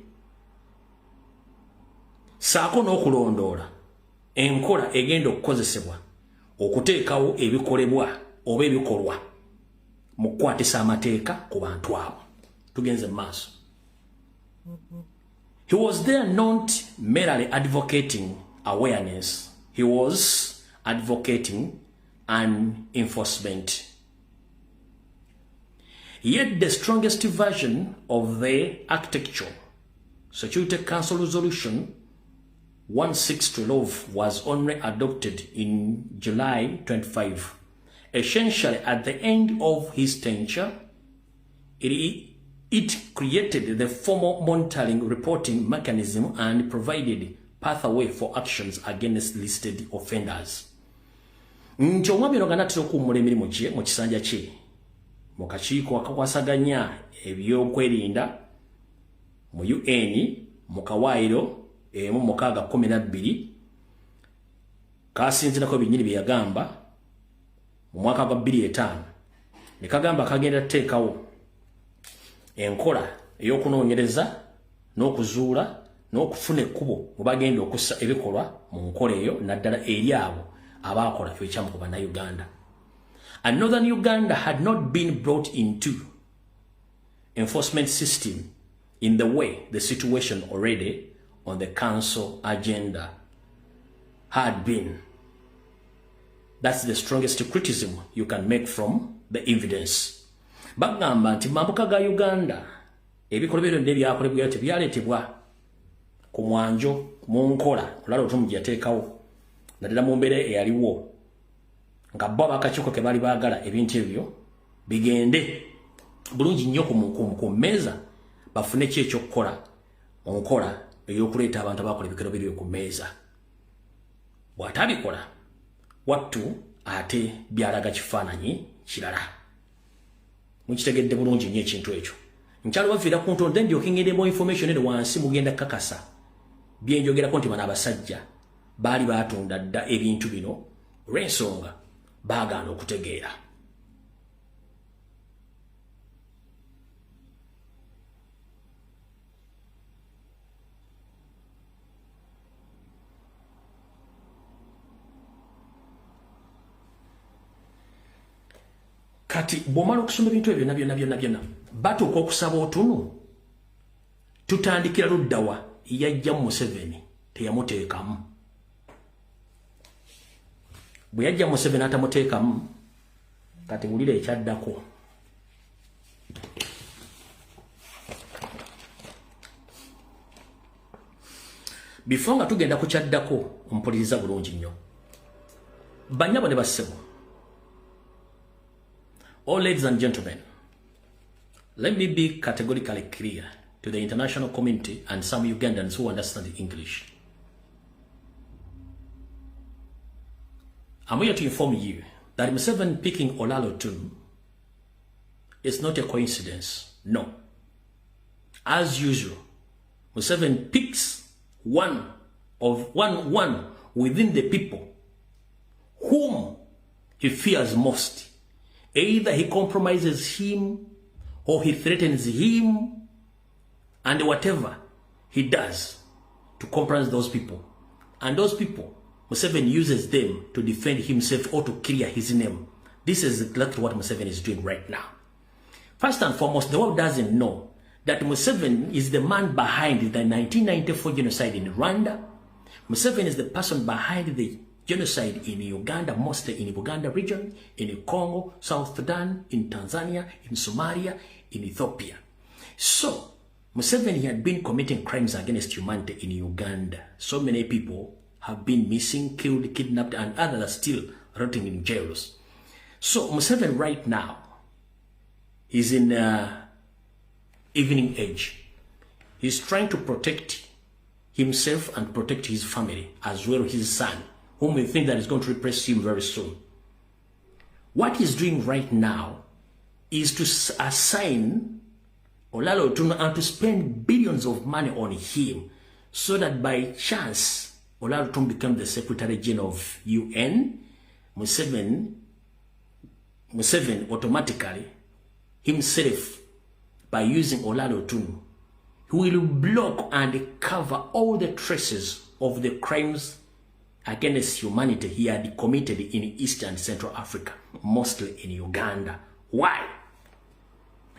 Saako n'okulondoola enkola egenda okukozesebwa okuteekawo ebikolebwa oba ebikolwa mukwatisa amateeka ku bantu abo. Tugenze maaso. He was there not merely advocating awareness. He was advocating an enforcement. Yet the strongest version of the architecture, Security Council Resolution 1612, was only adopted in July 25. Essentially, at the end of his tenure, it created the formal monitoring reporting mechanism and provided pathway for actions against listed offenders. Omwami ono ganatira okuwummula emirimu gye mu kisanja kye mu kakiiko akakwasaganya ebyokwerinda mu UN mu kawaayiro 1612 kasinzirako ebinyiri bye yagamba mu mwaka gwa 2005 ne kagamba kagenda teekawo enkola ey'okunoonyereza n'okuzuula n'okufuna ekkubo mu bagenda okussa ebikolwa mu nkola eyo naddala eri abo abakola ekyamu ku bannayuganda. And Northern Uganda had not been brought into enforcement system in the way the situation already on the council agenda had been. That's the strongest criticism you can make from the evidence. Bagamba nti mambuka ga Uganda ebikolwa bino nebyakolebwa tebyaleetebwa ku mwanjo mu nkola olala otumujja yateekawo naddala mu mbeera eyaliwo nga bo abakakiiko ke bali baagala ebintu ebyo bigende bulungi nnyo ku mmeeza bafune ki ekyokukola mu nkola ey'okuleeta abantu abakola ebikolo biri ku mmeeza. Bw'atabikola wattu ate byalaga kifaananyi kirala. Mukitegedde bulungi nnyo ekintu ekyo. Nkyalo baviira ku ntonde ndyoke ngende mu information eno wansi mugenda kakasa byenjogerako nti bano abasajja baali baatunda dda ebintu bino olw'ensonga baagaana okutegeera. Kati bw'omala okusoma ebintu ebyo byonna batuuka okusaba otunu tutandikira luddawa yajja Museveni teyamuteekamu. Bwe yajja Museveni atamuteekamu kati wulira ekyaddako. Before nga tugenda ku kyaddako mpuliriza bulungi nnyo. Banyabo ne bassebo. Oh, ladies and gentlemen, let me be categorically clear to the international community and some Ugandans who understand English. I'm here to inform you that Museveni picking Olalo Tun is not a coincidence. No. As usual, Museveni picks one within the people whom he fears most. Either he compromises him or he threatens him, and whatever he does to compromise those people. And those people, Museveni uses them to defend himself or to clear his name. This is exactly what Museveni is doing right now. First and foremost, the world doesn't know that Museveni is the man behind the 1994 genocide in Rwanda. Museveni is the person behind the genocide in Uganda, mostly in the Uganda region, in Congo, South Sudan, in Tanzania, in Somalia, in Ethiopia. So, Museveni had been committing crimes against humanity in Uganda. So many people have been missing, killed, kidnapped, and others are still rotting in jails. So, Museveni right now is in evening age. He's trying to protect himself and protect his family, as well as his son, whom we think that is going to repress him very soon. What he's doing right now is to assign Olalo Tunu and to spend billions of money on him so that by chance Olalo Tunu becomes the Secretary General of UN. Museveni automatically himself, by using Olalo Tunu, he will block and cover all the traces of the crimes against humanity he had committed in East and Central Africa, mostly in Uganda. Why?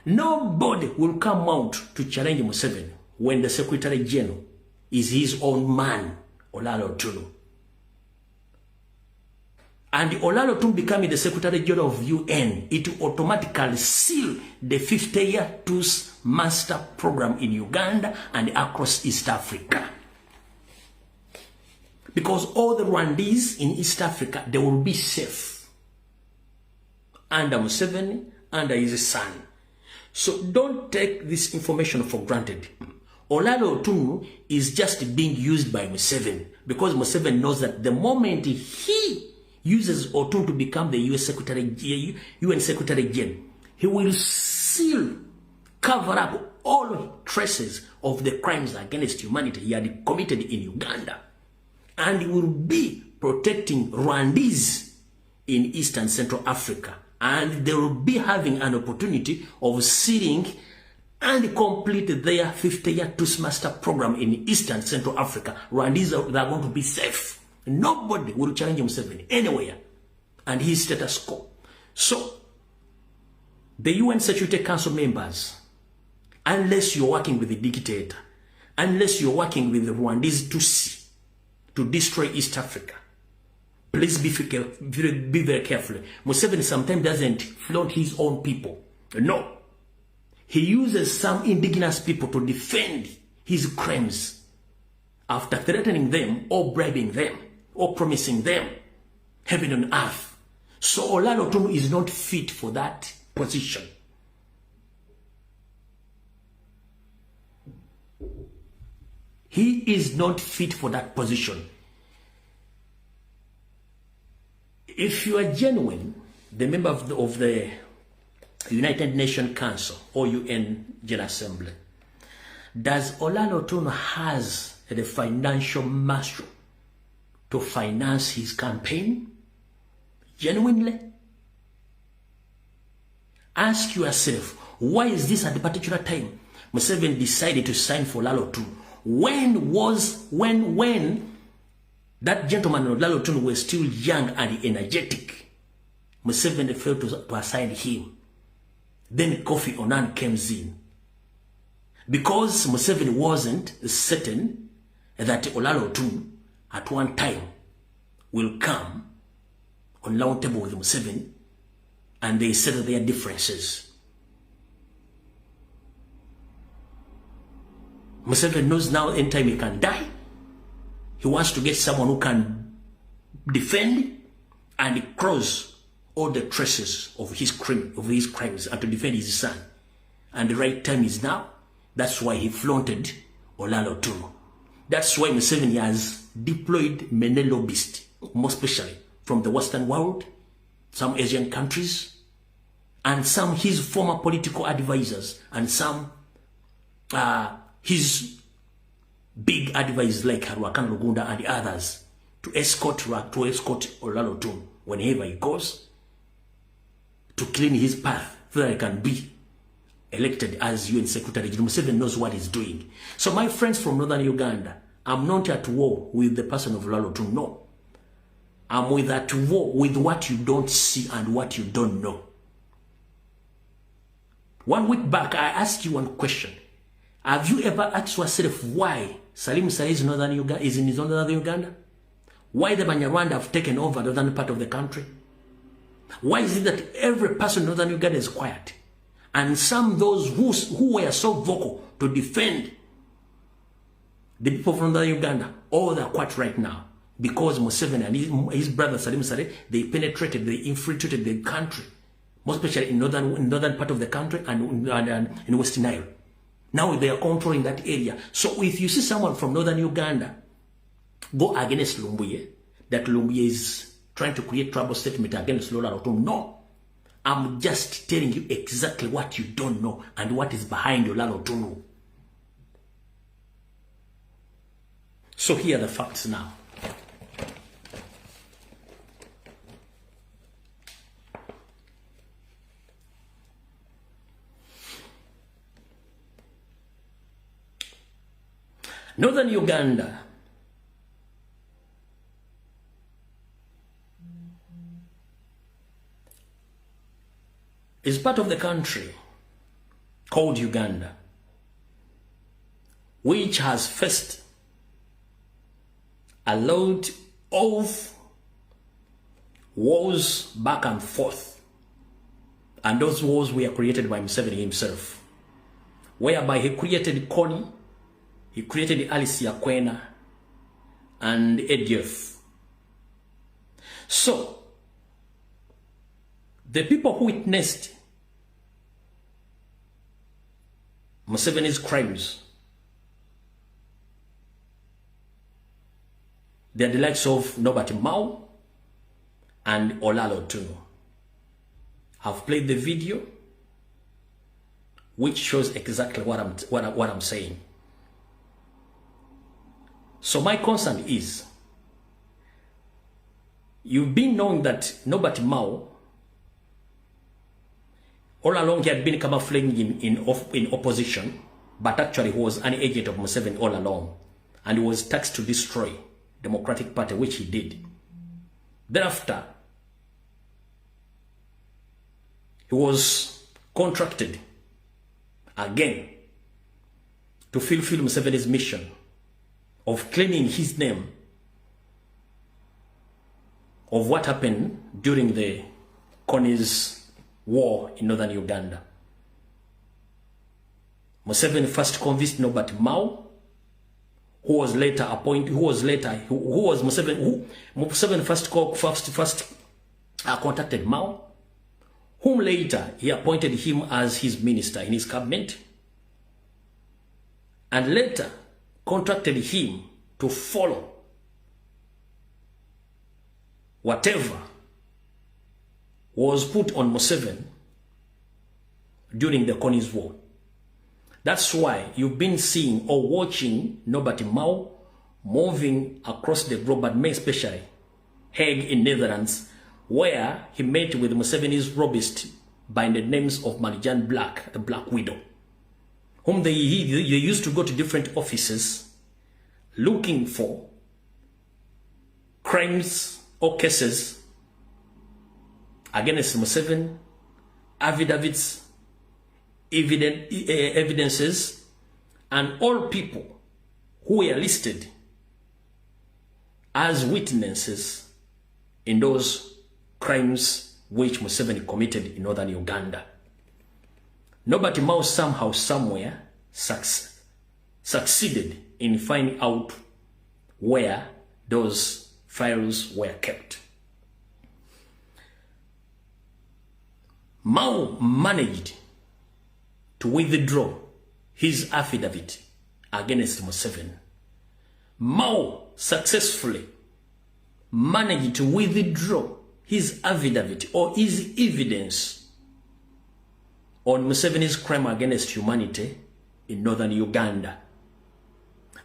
Nobody will come out to challenge Museveni when the Secretary General is his own man, Olalo Tunu. And Olalo Tunu becoming the Secretary General of UN, it will automatically seal the 50-year Truth Master Program in Uganda and across East Africa. Because all the Rwandese in East Africa, they will be safe under Museveni, under his son. So don't take this information for granted. Olalo Tunu is just being used by Museveni because Museveni knows that the moment he uses Otun to become the UN Secretary General, he will seal, cover up all traces of the crimes against humanity he had committed in Uganda. And he will be protecting Rwandese in East and Central Africa. And they will be having an opportunity of sealing and complete their 50-year Truth Master Program in East and Central Africa. Rwandese are going to be safe. Nobody will challenge Museveni anywhere. And his status quo. So, the UN Security Council members, unless you're working with the dictator, unless you're working with the Rwandese Tutsi to destroy East Africa, please be very careful. Museveni sometimes doesn't flaunt his own people. No. He uses some indigenous people to defend his crimes after threatening them or bribing them or promising them heaven on earth. So Olalo Tunu is not fit for that position. He is not fit for that position. If you are genuine, the member of the United Nations Council or UN General Assembly, does Olalo Tunu has the financial muscle to finance his campaign? Genuinely? Ask yourself, why is this at the particular time Museveni decided to sign for Olalo Tunu? When that gentleman Olalo Tunu was still young and energetic, Museveni failed to assign him. Then Kofi Annan comes in. Because Museveni wasn't certain that Olalo Tunu at one time will come on round table with Museveni, and they settle their differences. Museveni knows now anytime he can die. He wants to get someone who can defend and cross all the traces of his crimes and to defend his son. And the right time is now. That's why he flaunted Olalo Tunu. That's why Museveni has deployed many lobbyists, more especially from the Western world, some Asian countries, and some his former political advisors, and some his big advisors like Harwakan Lugunda and others to escort Olalo Tunu whenever he goes, to clean his path so that he can be elected as UN Secretary General. Museveni knows what he's doing. So my friends from Northern Uganda, I'm not at war with the person of Olalo Tunu, no. I'm at war with what you don't see and what you don't know. 1 week back, I asked you one question. Have you ever asked yourself why Salim Saleh is in northern Uganda? Why the Banyarwanda have taken over the northern part of the country? Why is it that every person in northern Uganda is quiet? And some those who were so vocal to defend the people from northern Uganda, all they're quiet right now. Because Museveni and his brother Salim Saleh, they penetrated, they infiltrated the country, most especially in northern part of the country and in West Nile. Now they are controlling that area. So if you see someone from northern Uganda go against Lumbuye, that Lumbuye is trying to create trouble statement against Olalo Tunu, no. I'm just telling you exactly what you don't know and what is behind Olalo Tunu. So here are the facts now. Northern Uganda is part of the country called Uganda, which has faced a lot of wars back and forth. And those wars were created by Museveni himself, whereby he created Connie, he created Alicia Kwena, and ADF. So, the people who witnessed Museveni's crimes, they are the likes of Nobati Mao and Olalo Tuno. I've played the video which shows exactly what I'm saying. So my concern is, you've been knowing that Nobati Mao all along he had been camouflaging in opposition, but actually he was an agent of Museveni all along, and he was tasked to destroy Democratic Party, which he did. Thereafter, he was contracted again to fulfill Museveni's mission of claiming his name of what happened during the Connie's war in northern Uganda. Museveni first convinced Nobati Mao, who was later appointed, Museveni first contacted Mao, whom later he appointed him as his minister in his cabinet, and later contracted him to follow whatever was put on Museveni during the Connie's war. That's why you've been seeing or watching Nobati Mao moving across the globe, but especially Hague in Netherlands, where he met with Museveni's lobbyist by the names of Marijan Black, the Black Widow, whom they used to go to different offices looking for crimes or cases against Museveni, affidavits, evidences, and all people who were listed as witnesses in those crimes which Museveni committed in northern Uganda. Nobody Mao somehow, somewhere, succeeded in finding out where those files were kept. Mao managed to withdraw his affidavit against Museveni. Mao successfully managed to withdraw his affidavit or his evidence on Museveni's crime against humanity in northern Uganda.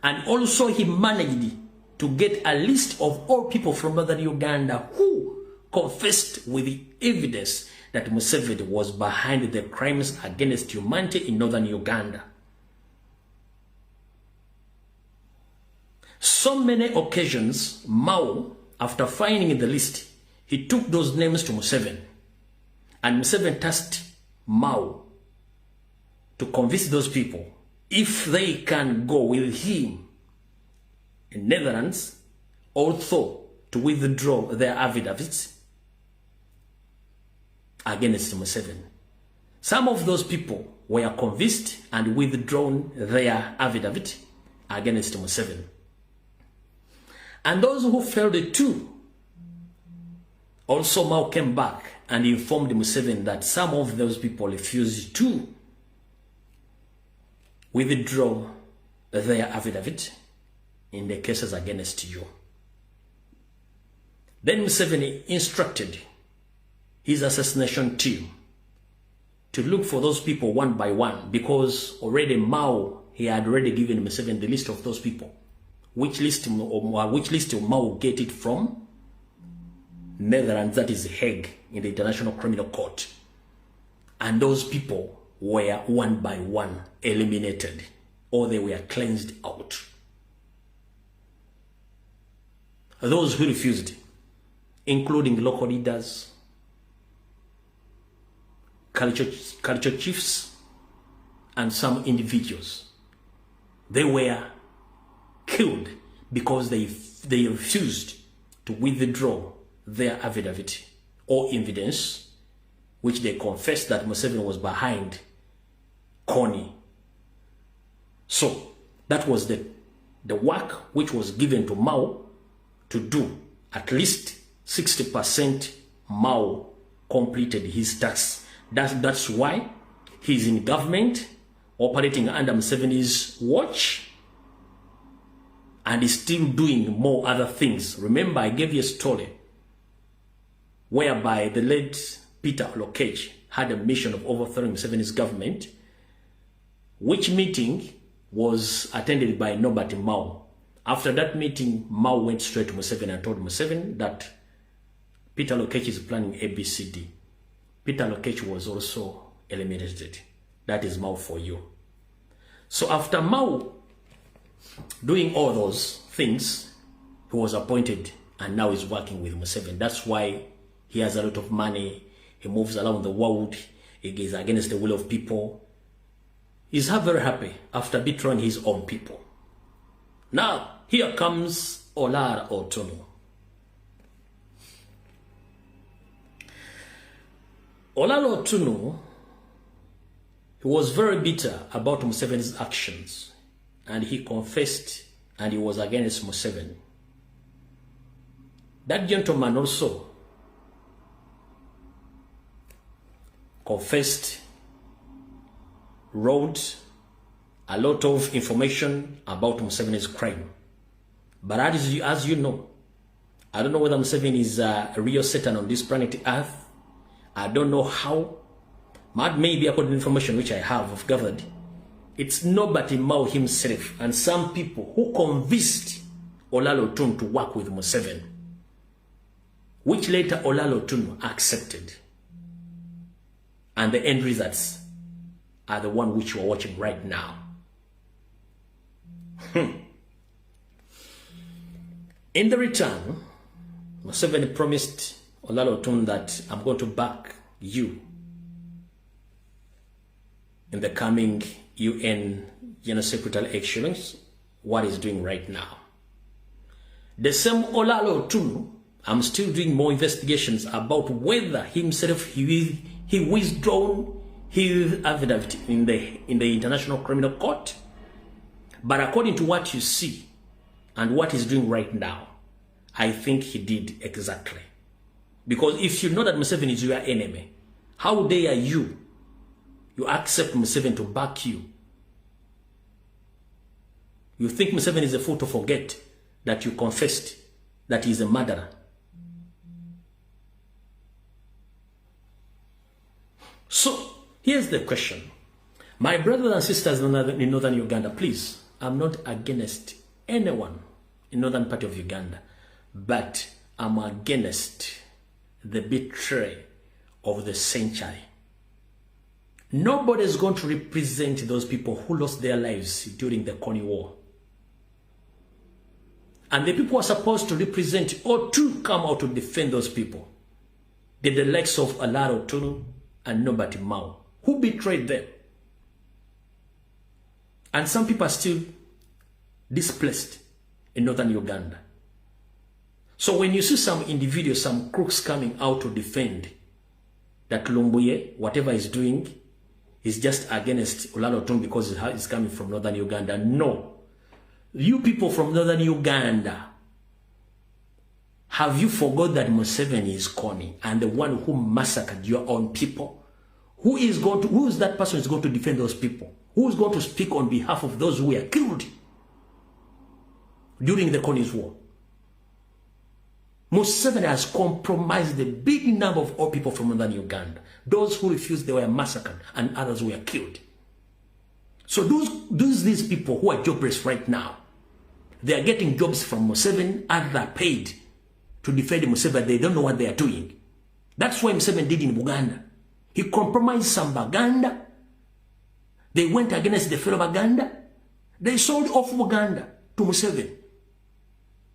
And also he managed to get a list of all people from northern Uganda who confessed with the evidence that Museveni was behind the crimes against humanity in northern Uganda. So many occasions, Mao, after finding the list, he took those names to Museveni, and Museveni tasked Mao to convince those people if they can go with him in Netherlands, also to withdraw their affidavits against Museveni. Some of those people were convinced and withdrawn their affidavit against Museveni. And those who failed to, also Mao came back and informed Museveni that some of those people refused to withdraw their affidavit in the cases against you. Then Museveni instructed his assassination team to look for those people one by one, because already Mao, he had already given Museveni the list of those people. Which list Mao get it from? Netherlands, that is Hague, in the International Criminal Court. And those people were one by one eliminated, or they were cleansed out. Those who refused, including local leaders, culture chiefs, and some individuals. They were killed because they refused to withdraw their affidavit or evidence, which they confessed that Museveni was behind Connie. So that was the work which was given to Mao to do. At least 60% Mao completed his task. That's why he's in government, operating under Museveni's watch, and is still doing more other things. Remember, I gave you a story whereby the late Peter Lokech had a mission of overthrowing Museveni's government, which meeting was attended by Nobody Mao. After that meeting, Mao went straight to Museveni and told Museveni that Peter Lokech is planning ABCD. Peter Lokech was also eliminated. That is Mao for you. So after Mao doing all those things, he was appointed and now he's working with Museveni. That's why he has a lot of money. He moves around the world. He is against the will of people. He's very happy after betraying his own people. Now, here comes Olaro Otunnu. Olaro Otunnu, he was very bitter about Museveni's actions, and he confessed and he was against Museveni. That gentleman also confessed, wrote a lot of information about Museveni's crime. But as you know, I don't know whether Museveni is a real Satan on this planet Earth. I don't know how. Maybe according to information which I have gathered, it's nobody Mao himself and some people who convinced Olaro Otunnu to work with Museveni, which later Olaro Otunnu accepted. And the end results are the one which you are watching right now. In the return, Museveni promised Olaro Otunnu that I'm going to back you in the coming UN General Secretary elections, what he's doing right now. The same Olaro Otunnu, I'm still doing more investigations about whether himself he withdrawn his affidavit in the International Criminal Court. But according to what you see and what he's doing right now, I think he did exactly. Because if you know that Museveni is your enemy, how dare you accept Museveni to back you? You think Museveni is a fool to forget that you confessed that he is a murderer? So, here's the question. My brothers and sisters in northern Uganda, please, I'm not against anyone in northern part of Uganda, but I'm against the betrayal of the century. Nobody is going to represent those people who lost their lives during the Connie War. And the people who are supposed to represent or to come out to defend those people, they're the likes of Olaro Otunnu and Nobody Mao, who betrayed them. And some people are still displaced in northern Uganda. So when you see some individuals, some crooks coming out to defend that Lumbuye, whatever he's doing, is just against Olaro Otunnu because he's coming from northern Uganda. No. You people from northern Uganda, have you forgot that Museveni is Connie and the one who massacred your own people? Who is that person who is going to defend those people? Who is going to speak on behalf of those who were killed during the Connie's War? Museveni has compromised the big number of all people from northern Uganda. Those who refused, they were massacred, and others were killed. So these people who are jobless right now, they are getting jobs from Museveni, and they are paid to defend Museveni. They don't know what they are doing. That's why Museveni did in Uganda. He compromised some Baganda. They went against the fellow Baganda. They sold off Uganda to Museveni.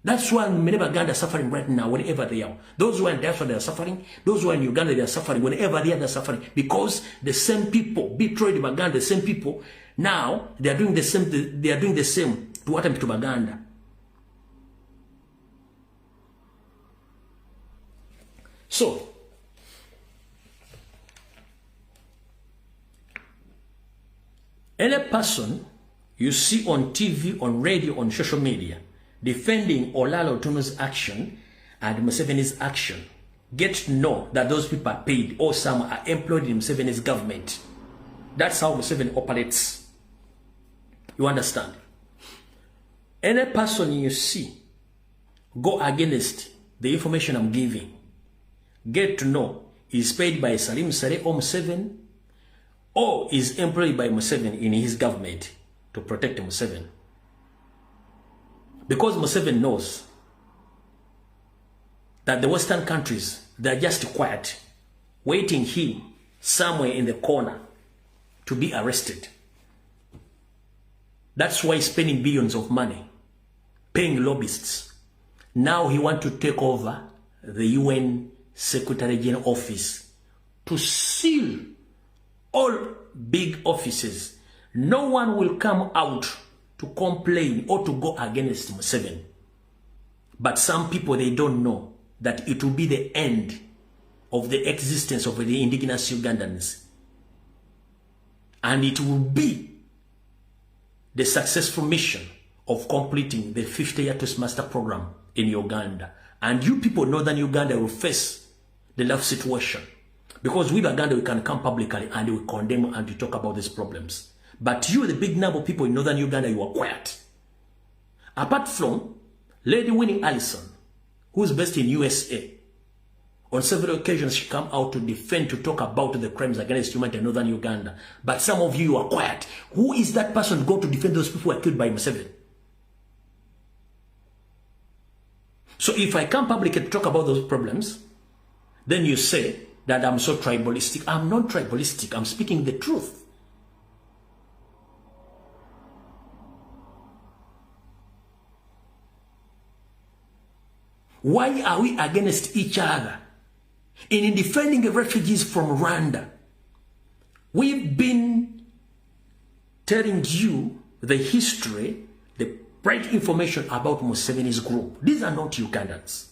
That's why many Uganda are suffering right now, wherever they are. Those who are in diaspora, they are suffering. Those who are in Uganda, they are suffering. Whenever they are, they are suffering. Because the same people betrayed Uganda, the same people, now they are doing the same. They are doing the same to what happened to Uganda. So, any person you see on TV, on radio, on social media, defending Olalo Otuno's action and Museveni's action, get to know that those people are paid or some are employed in Museveni's government. That's how Museveni operates. You understand? Any person you see go against the information I'm giving, get to know is paid by Salim Saleh or Museveni, or is employed by Museveni in his government to protect Museveni. Because Museveni knows that the Western countries, they are just quiet, waiting him somewhere in the corner to be arrested. That's why he's spending billions of money, paying lobbyists. Now he wants to take over the UN Secretary General office to seal all big offices. No one will come out to complain or to go against Museveni. But some people, they don't know that it will be the end of the existence of the indigenous Ugandans. And it will be the successful mission of completing the 50-year Toastmaster program in Uganda. And you people, Northern Uganda, will face the love situation. Because with Uganda, we can come publicly and we condemn and we talk about these problems. But you, the big number of people in Northern Uganda, you are quiet. Apart from Lady Winnie Allison, who is based in USA, on several occasions she come out to defend, to talk about the crimes against humanity in Northern Uganda. But some of you are quiet. Who is that person going to defend those people who are killed by Museveni? So if I come publicly to talk about those problems, then you say that I'm so tribalistic. I'm not tribalistic. I'm speaking the truth. Why are we against each other? In defending the refugees from Rwanda, we've been telling you the history, the right information about Museveni's group. These are not Ugandans.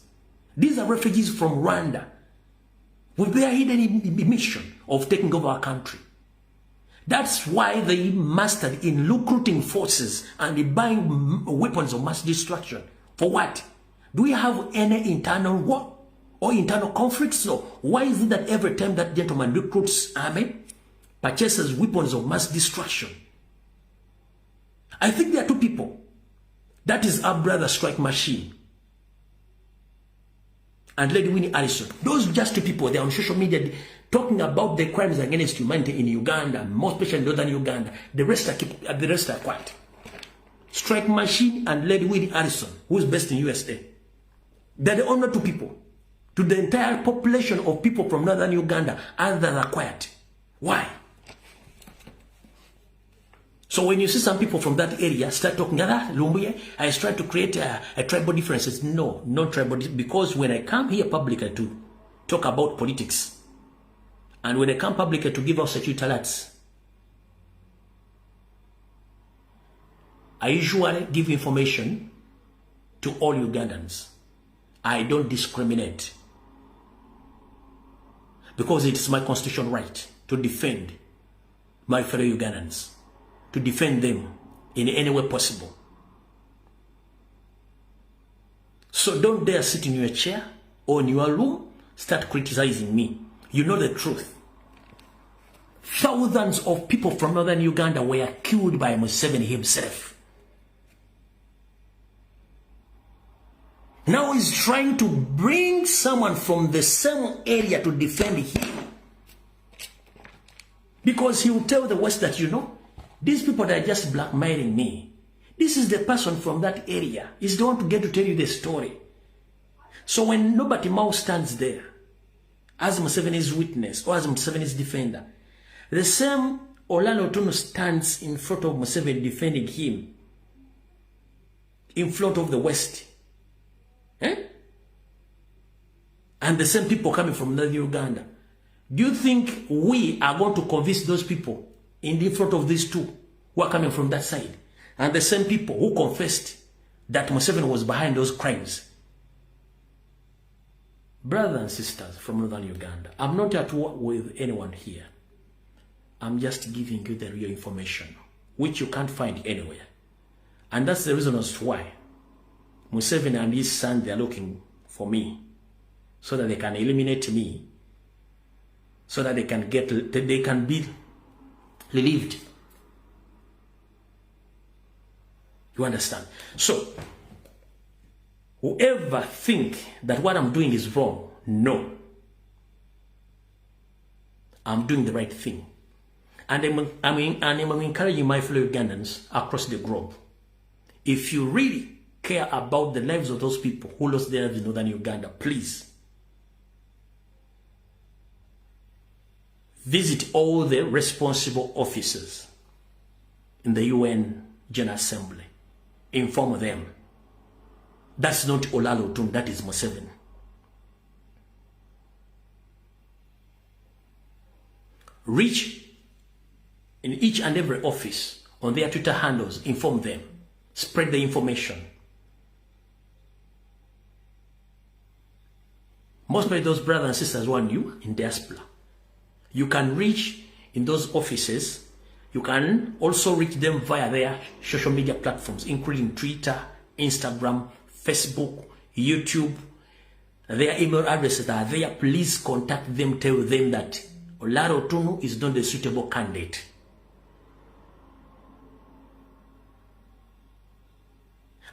These are refugees from Rwanda with their hidden mission of taking over our country. That's why they mastered in recruiting forces and buying weapons of mass destruction. For what? Do we have any internal war or internal conflicts? So why is it that every time that gentleman recruits army, purchases weapons of mass destruction? I think there are two people. That is our brother Strike Machine and Lady Winnie Allison. Those just two people, they're on social media talking about the crimes against humanity in Uganda, more especially in Northern Uganda. The rest are quiet. Strike Machine and Lady Winnie Allison, who is based in USA. They're the only two people to the entire population of people from Northern Uganda, others are quiet. Why? So when you see some people from that area start talking, Lumbuye, I try to create a tribal differences. No, not tribal, because when I come here publicly to talk about politics, and when I come publicly to give out security alerts, I usually give information to all Ugandans. I don't discriminate, because it's my constitutional right to defend my fellow Ugandans, to defend them in any way possible. So don't dare sit in your chair or in your room, start criticizing me. You know the truth. Thousands of people from Northern Uganda were killed by Museveni himself. Now he's trying to bring someone from the same area to defend him. Because he will tell the West that, you know, these people that are just blackmailing me, this is the person from that area. He's the one to get to tell you the story. So when nobody Mao stands there as Museveni's witness or as Museveni's defender, the same Olalo Otuno stands in front of Museveni defending him in front of the West. And the same people coming from Northern Uganda. Do you think we are going to convince those people in the front of these two who are coming from that side? And the same people who confessed that Museveni was behind those crimes. Brothers and sisters from Northern Uganda, I'm not at war with anyone here. I'm just giving you the real information, which you can't find anywhere. And that's the reason as to why Museveni and his son, they are looking for me, so that they can eliminate me, so that they can be relieved. You understand? So, whoever think that what I'm doing is wrong, no. I'm doing the right thing. And I'm encouraging my fellow Ugandans across the globe. If you really care about the lives of those people who lost their lives in Northern Uganda, please visit all the responsible officers in the UN General Assembly. Inform them. That's not Olalo Otunnu, that is Museveni. Reach in each and every office on their Twitter handles, inform them. Spread the information. Most of those brothers and sisters who are new in diaspora, you can reach in those offices. You can also reach them via their social media platforms, including Twitter, Instagram, Facebook, YouTube. Their email addresses are there. Please contact them. Tell them that Olalo Otunnu is not a suitable candidate.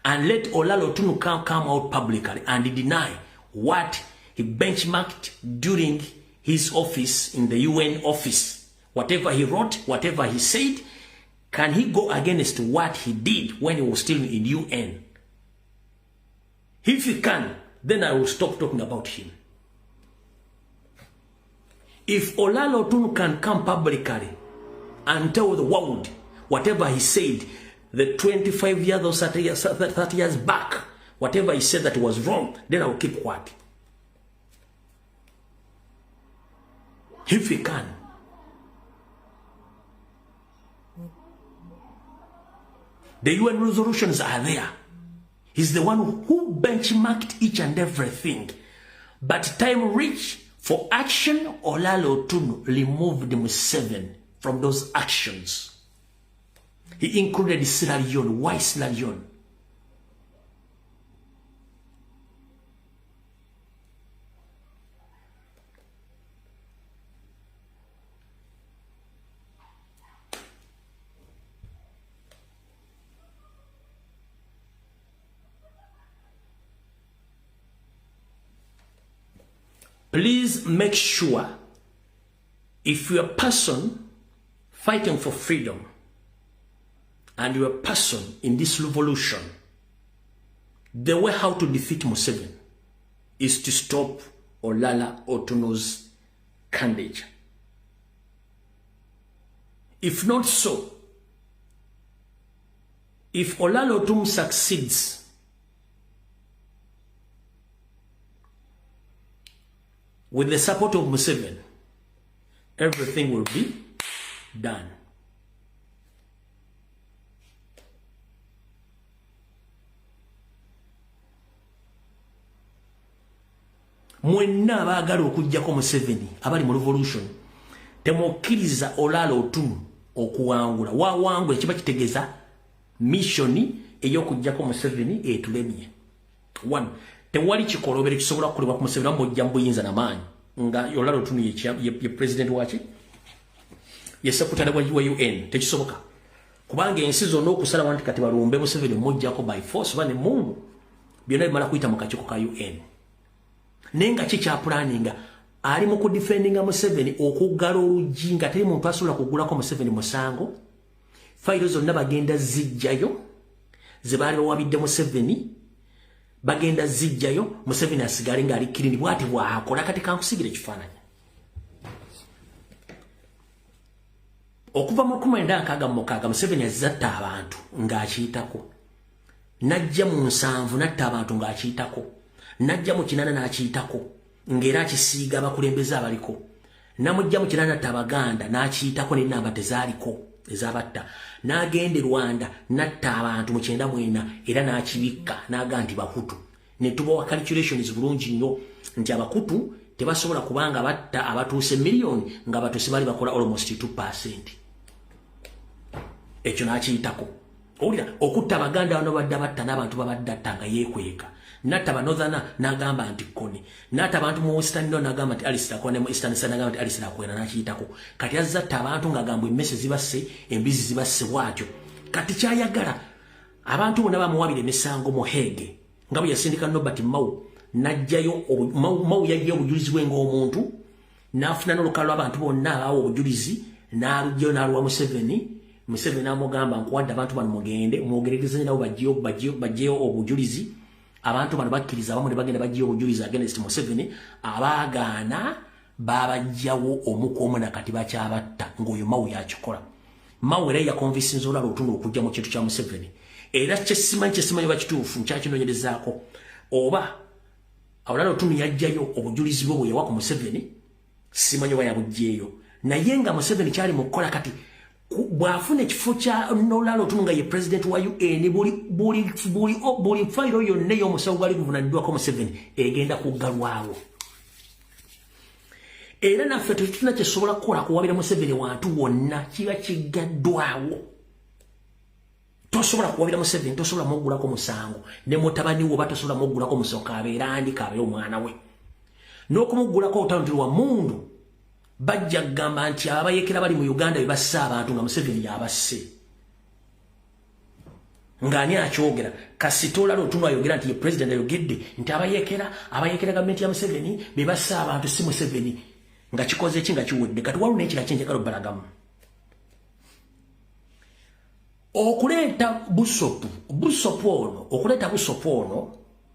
And let Olalo Otunnu come out publicly and deny what he benchmarked during his office in the UN office. Whatever he wrote, whatever he said, can he go against what he did when he was still in UN? If he can, then I will stop talking about him. If Olalo Otunnu can come publicly and tell the world whatever he said, the 25 years or 30 years back, whatever he said that was wrong, then I will keep quiet. If he can. The UN resolutions are there. He's the one who benchmarked each and everything. But time reached for action. Olalo Otunnu removed Museveni from those actions. He included Sierra Leone. Why Sierra Leone? Please make sure, if you're a person fighting for freedom and you're a person in this revolution, the way how to defeat Museveni is to stop Olalo Otunnu's candidature. If not so, if Olalo Otunnu succeeds, with the support of Museveni, everything will be done. Mwenna abaagala okujjako Museveni abali mu revolution temukkiriza Olalo Otunnu okuwangula. Wawangula kiba kitegeeza missioni ey'okujjako Museveni etulemye. 1. Tewali kikolobere kisobola kukolebwa ku Museveni amujja mu buyinza n'amaanyi nga Olalo Otunnu ye president waki, ye secretary wa UN. Tekisoboka kubanga ensi zonna okusalawo nti kati balumbe Museveni mujjako by force bane Mungu byonna bimala kuyita mu kakiiko ka UN. Nenga kikya planninga ali mu kudefendinga Museveni okuggala oluggi nga teri muntu asobola kugulako Museveni musango. Fayiro zonna bagenda zijjayo ze baali bawabidde Museveni bagenda zijjayo. Museveni asigale nga ali kirindi bwati bwakola kati kankusigire ekifaananyi. Okuva mu 1966 Museveni azatta abantu ng'akiyitako, najja mu 7 natta abantu ng'akiyitako. najja mu kinana n'akiyitako ngera akisiiga abakulembeze abaliko namujja mu kinana tabaganda n'akiyitako n'ennamba tezaaliko ezabatta n'agenda Rwanda natta abantu mu 94 era n'akibikka n'aga nti bakutu ne tubawa calculations bulungi nnyo nti abakutu tebasobola kubanga batta abatuuse miliyoni nga batuuse bali bakola almost 2%. Ekyo n'akiyitako owulira okutta abaganda bano badda batta n'abantu babadde atta nga yeekweka natta Northern n'agamba nti Kone natta abantu mu Western n'agamba nti Alistair Kone mu Eastern n'agamba nti Alistair Kwena n'akiyitako kati azzatta abantu ng'agamba emmese zibasse embizi zibasse bwatyo kati kyayagala abantu bonna bamuwabira emisango mu Hege nga bwe yasindika Nobert Mao najjayo Mao yajja obujulizi bwe ng'omuntu n'afuna n'olukalo lw'abantu bonna abawa obujulizi n'alujjayo n'aluwa Museveni amugamba nkuwadde abantu bano mugende mwogeregeze nabo bajjeyo obujulizi abantu bano bakkiriza abamu ne bagenda bajjeyo obujulizi against Museveni abaagaana babajjawo omukomu nakati bakyabatta ng'oyo Mao yakikola Mao era yakonvinsinza olala otundu okujja mu kintu kya Museveni era kyesimanyi bakituufu nkyakinoonyerezaako oba awulala otundu yajjayo obujulizi bwe bwe yawa ku Museveni simanyi oba yabugjeeyo naye nga Museveni kyali mu kukola kati bwafuna ekifo kya nolala otundu nga ye president wa UN buli fayiro yonna ey'omusawo gwali guvunaaniddwako Museveni egenda kuggalwawo era naffe tetulina kyesobola kukola kuwabira Museveni wantu wonna kiba kigaddwawo tosobola kuwabira Museveni tosobola muggulako musango ne mutabani wo oba tosobola muggulako musoka abeera andika abeera omwana we n'okumuggulako otandirwa mundu bajja kugamba nti abayekera bali mu Uganda bebasse abantu nga Museveni yabasse ng'ani akyogera kasita olala otundu ayogera nti ye president ayogedde nti abayekera gavumenti ya Museveni bebasse abantu si Museveni nga kikoze ki nga kiwedde kati waliwo n'ekira kyenjagala obbalagamu okuleeta busopu ono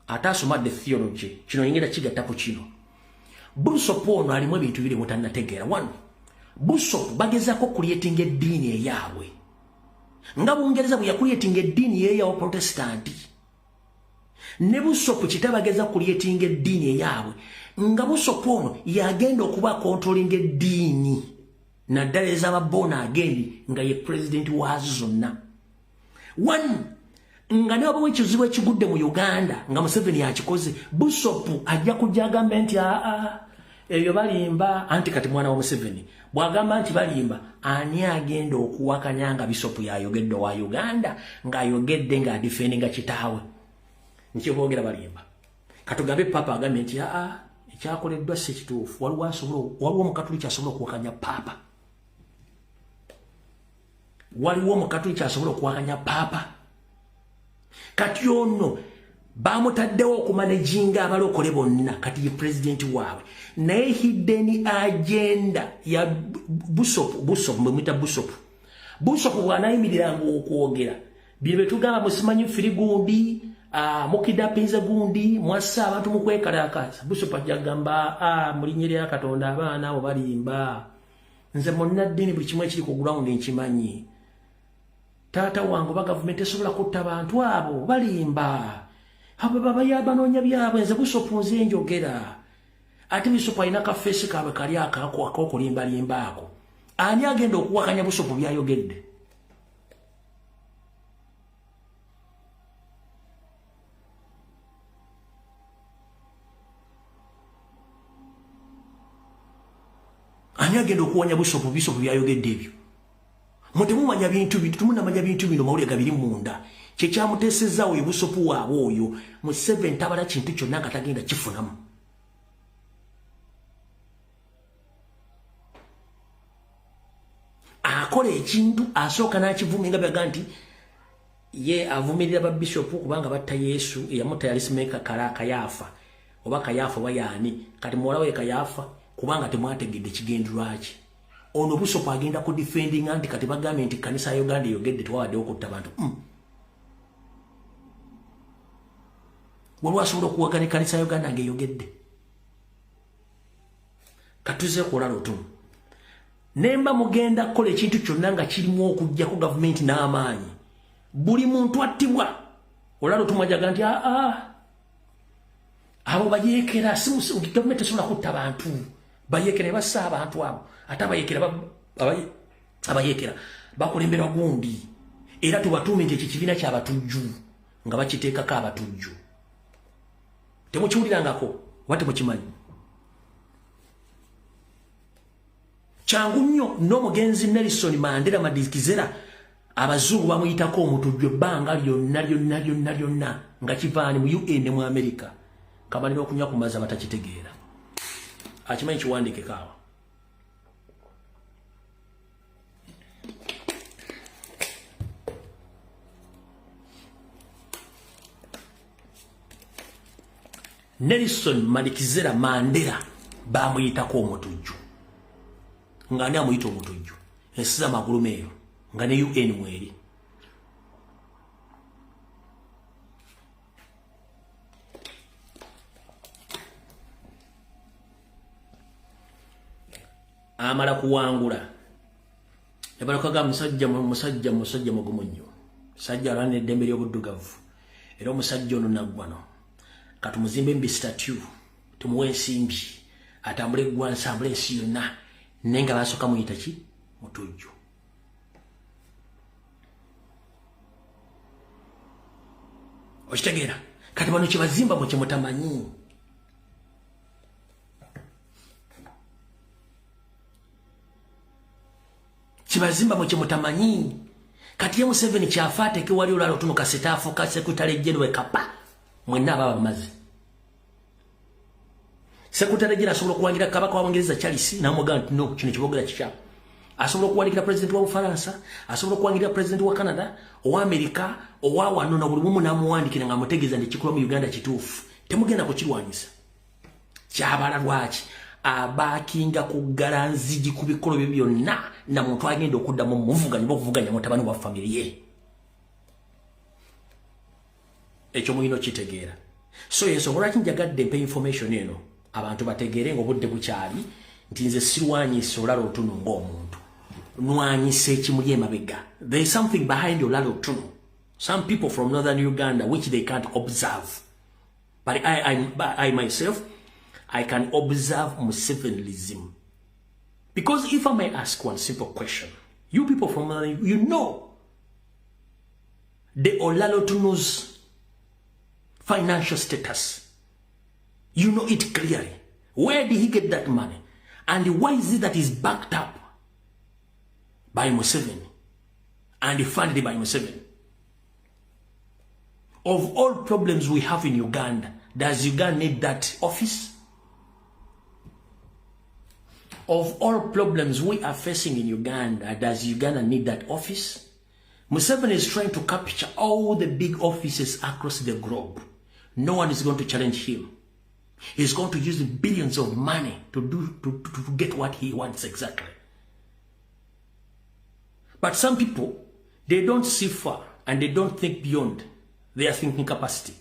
ate asomadde theology kino yingera kigatta ku kino busopu ono alimu ebintu biri mutannategeera wano busopu bagezaako kulyetinga eddiini eyaabwe nga Bungereza bwe yakulyetinga eddiini eyaabwe Protestanti ne busopu kitabageza kulyetinga eddiini eyaabwe nga busopu ono yagenda okuba kontrolinga eddiini naddala ez'ababoona agendi nga ye president waazo zonna nga ne wabawo ekizibu ekigudde mu Uganda nga Museveni yakikoze busopu ajja kujja agambe nti ebyo balimba anti kati mwana wa Museveni bw'agamba nti balimba ani agenda okuwakanya nga bisopu yayogedde wa Uganda ng'ayogedde ng'adifendinga kitaawe nkiboogera balimba katugambe papa agambye nti ekyakoleddwa si kituufu waliwo omukatuliki asobola okuwakanya papa waliwo omukatuliki asobola okuwakanya papa kati ono bamutaddewo okumanejinga abalokole bonna kati ye president waabwe naye hidden agenda ya busopu mwemwita busopu bw'anayimiriranga okwogera bye betugamba musimanyi firigundi mukidapinze gundi mwassa abantu mukwekalakaasa busopu ajja kugamba mulinnya lya Katonda abaana abo balimba nze munnaddiini buli kimu ekiri ku ground nkimanyi taata wange oba gavumenti esobola kutta abantu abo balimba abo babanoonya byabwe nze busopu nze njogera ate busopu alina kafeesi kaabwe kali ak'okulimbalimba ako ani agenda okuwakanya busopu byayogedde ani agenda okuwanya busopu byayogedde ebyo mutemumanya bintu temunamanya bintu bino mawulire gabiri munda kyekyamutesezaawo oyo busopu waabwe oyo Museveni tabala kintu kyonna nga tagenda kifunamu akola ekintu asooka n'akivuma nga byaga nti ye avumirira babishopu kubanga batta Yesu eyamutta yalisimeka Kayaafa oba Kayaafa oba yaani kati muwala we Kayaafa kubanga temwategedde kigenderwa ki ono busopu agenda ku defending anti kati bagambye nti kanisa ya Uganda eyogedde tewawadde okutta abantu waliwo asobola okuwagana kanisa ya Uganda ng'eyogedde katuze kulala otumu nemba mugenda kukola ekintu kyonna nga kirimu okujjako gavumenti n'amaanyi buli muntu attibwa olala otumu ajaga nti abo bayekera simusi government sula kutta abantu bayekera bassa abantu abo ata bayekera abayekera bakulemberwa gundi era tubatume nti ekibina ky'abatujju nga bakiteekako abatujju temukiwulirangako wate mukimanyi kyangu nnyo n'omugenzi Nelson Mandela Madikizera abazungu bamuyitako omutujju ebbanga lyonna nga kivaani mu UN mu America kamalira okunywa ku mazzi abatakitegeera akimanyi kiwandiike kaawa Nelson Madikizera Mandela bamuyitako omutujju nga ani amuyita omutujju ensiza magulu meeyo nga ne UN mweri amala kuwangula ebalokaga musajja mugumu nnyo musajja alwana eddembe ly'obuddugavu era omusajja ono naggwano katumuzimbe mbi statue tumuwe ensimbi atambule eggwansi ambule ensi yonna naye nga basooka muyita ki mutujju okitegeera kati bano kyebazimba mu kyemutamanyi kibazimba mu kyemutamanyi kati ye Museveni kyafa ateeke wali olwala otuno kaseta afuuka sekretary general kapa mwenna ababa bamaze sekretary general asobola okuwangira kabaka wa Bungereza Charles n'amugamba nti no kino kibogera kikya asobola okuwangira president wa Bufaransa asobola okuwangira president wa Canada owa America owa wano na buli mumu n'amuwandikira nga amutegeeza nti ekikula mu Uganda kituufu temugenda kukirwanyisa kyabala lwaki abakinga kuggala nzigi ku bikolo bye byonna na muntu agenda okuddamu muvuganya mutabani wa family ye ekyo muyino kitegeera so yensobola kinjagadde mpe information eno abantu bategeere ng'obudde bukyali nti nze sirwanyisa olala otuno ng'omuntu nwanyisa ekimuli emabega there is something behind olala otuno some people from northern Uganda which they can't observe but I myself I can observe Musevenism. Because if I may ask one simple question, you people from you know the Olalotuno's financial status. You know it clearly. Where did he get that money? And why is it that he's backed up by Museveni and funded by Museveni? Of all problems we have in Uganda, does Uganda need that office? Of all problems we are facing in Uganda, does Uganda need that office? Museveni is trying to capture all the big offices across the globe. No one is going to challenge him. He's going to use the billions of money to get what he wants exactly. But some people, they don't see far and they don't think beyond their thinking capacity.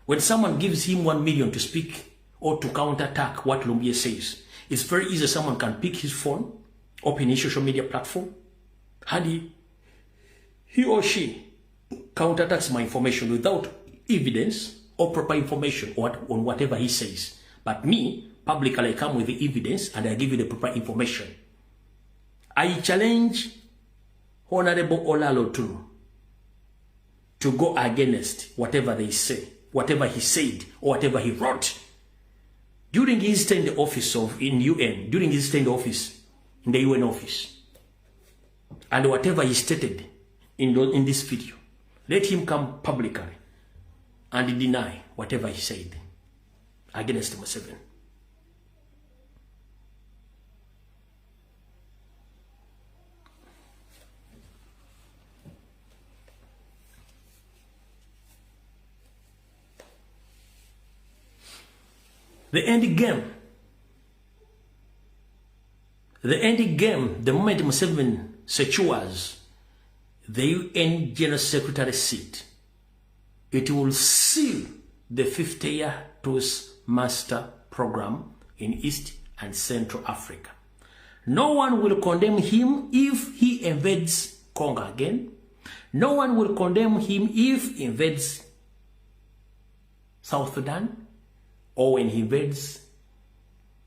When someone gives him 1 million to speak or to counterattack what Lumbuye says, it's very easy. Someone can pick his phone, open his social media platform, and he or she counterattacks my information without evidence or proper information on whatever he says. But me, publicly, I come with the evidence and I give you the proper information. I challenge Honorable Olalotuno to go against whatever they say, whatever he said, or whatever he wrote. During his stay in the office in UN, during his stay in the office, in the UN office, and whatever he stated in this video, let him come publicly and deny whatever he said against Museveni. The end game, the moment Museveni secures the UN General Secretary seat, it will seal the 50-year Truth Master Program in East and Central Africa. No one will condemn him if he invades Congo again. No one will condemn him if he invades South Sudan. or when he invades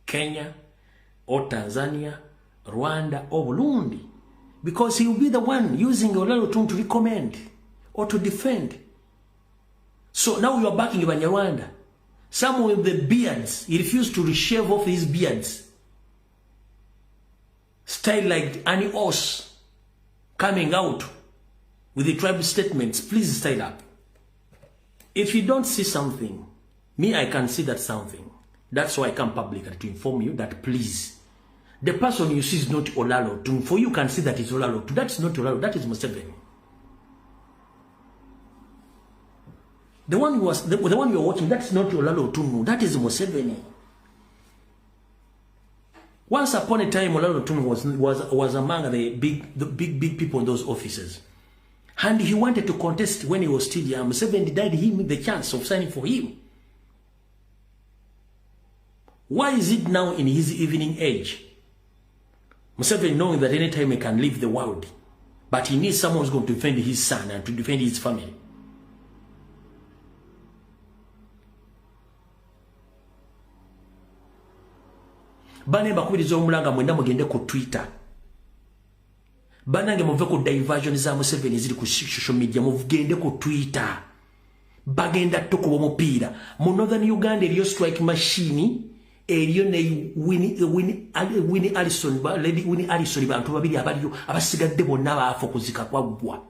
Kenya or Tanzania, Rwanda or Burundi, because he will be the one using Olalo Otunnu to recommend or to defend. So now you are backing Banyarwanda. Some with the beards, he refused to shave off his beards. Style like any horse coming out with the tribal statements. Please style up. If you don't see something, me, I can see that something. That's why I come publicly to inform you that please, the person you see is not Olalo Otunnu. For you can see that it's Olalo Otunnu. That's not Olalo, that is Museveni. The one you're watching, that's not Olalo Otunnu, that is Museveni. Once upon a time, Olalo Otunnu was among the big people in those offices. And he wanted to contest when he was still young. Museveni denied him the chance of signing for him. Why is it now in his evening age? Museveni knowing that anytime he can leave the world, but he needs someone who's going to defend his son and to defend his family. Bane bakubiriza omulanga mwenda mugende ku Twitter. Banange muve ku diversion za Museveni ziri ku social media, mugende ku Twitter. Bagenda tukuba omupiira. Mu Northern Uganda eriyo strike machine, eriyo ne Winnie Allison, Lady Winnie Allison bantu babiri abaliyo abasigadde bonna baafa kuzika kwaggwa.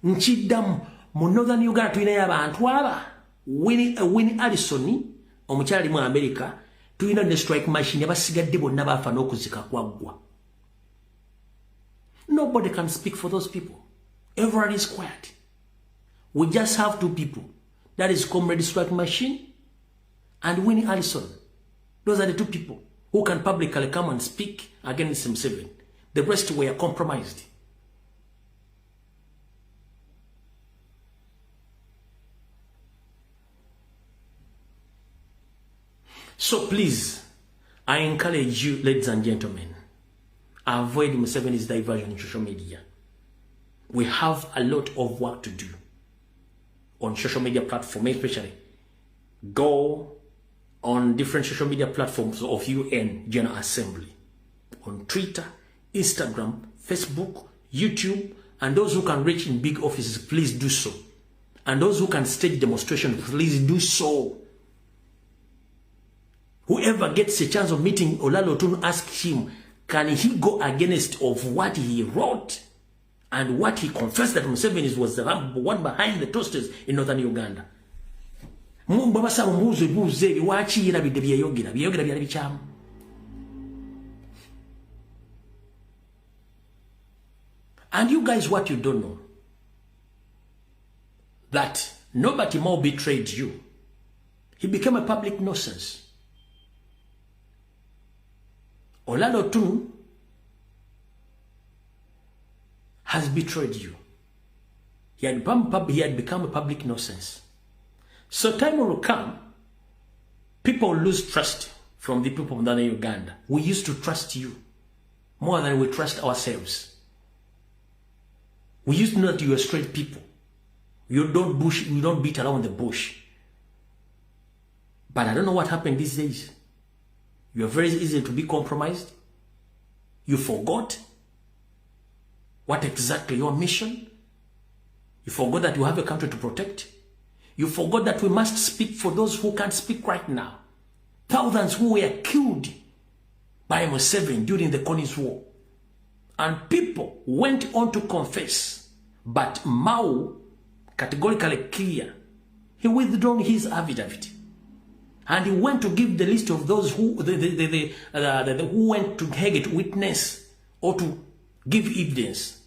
Nchiddamu mu Northern Uganda tulinayo abantu aba Winnie Allison omukyali mu America. Tuina ne strike machine abasigadde bonna baafa n'okuzika kwaggwa. Nobody can speak for those people. Everyone is quiet. We just have two people. That is Comrade Strike Machine and Winnie Allison. Those are the two people who can publicly come and speak against Museveni. The rest were compromised. So please, I encourage you, ladies and gentlemen, avoid Museveni's diversion in social media. We have a lot of work to do on social media platforms, especially. Go on different social media platforms of UN General Assembly. On Twitter, Instagram, Facebook, YouTube, and those who can reach in big offices, please do so. And those who can stage demonstrations, please do so. Whoever gets a chance of meeting Olalo Otunnu, ask him, can he go against of what he wrote and what he confessed that Museveni was the one behind the toasters in Northern Uganda? And you guys, what you don't know, that nobody more betrayed you. He became a public nuisance. Olalo Otunnu has betrayed you. He had become a public nuisance. So time will come, people lose trust from the people of Northern Uganda. We used to trust you more than we trust ourselves. We used to know that you are straight people. You don't beat around the bush. But I don't know what happened these days. You are very easy to be compromised. You forgot what exactly your mission. You forgot that you have a country to protect. You forgot that we must speak for those who can't speak right now. Thousands who were killed by Museveni during the Collins War. And people went on to confess. But Mao categorically clear. He withdrew his affidavit. And he went to give the list of those who who went to Hague to witness or to give evidence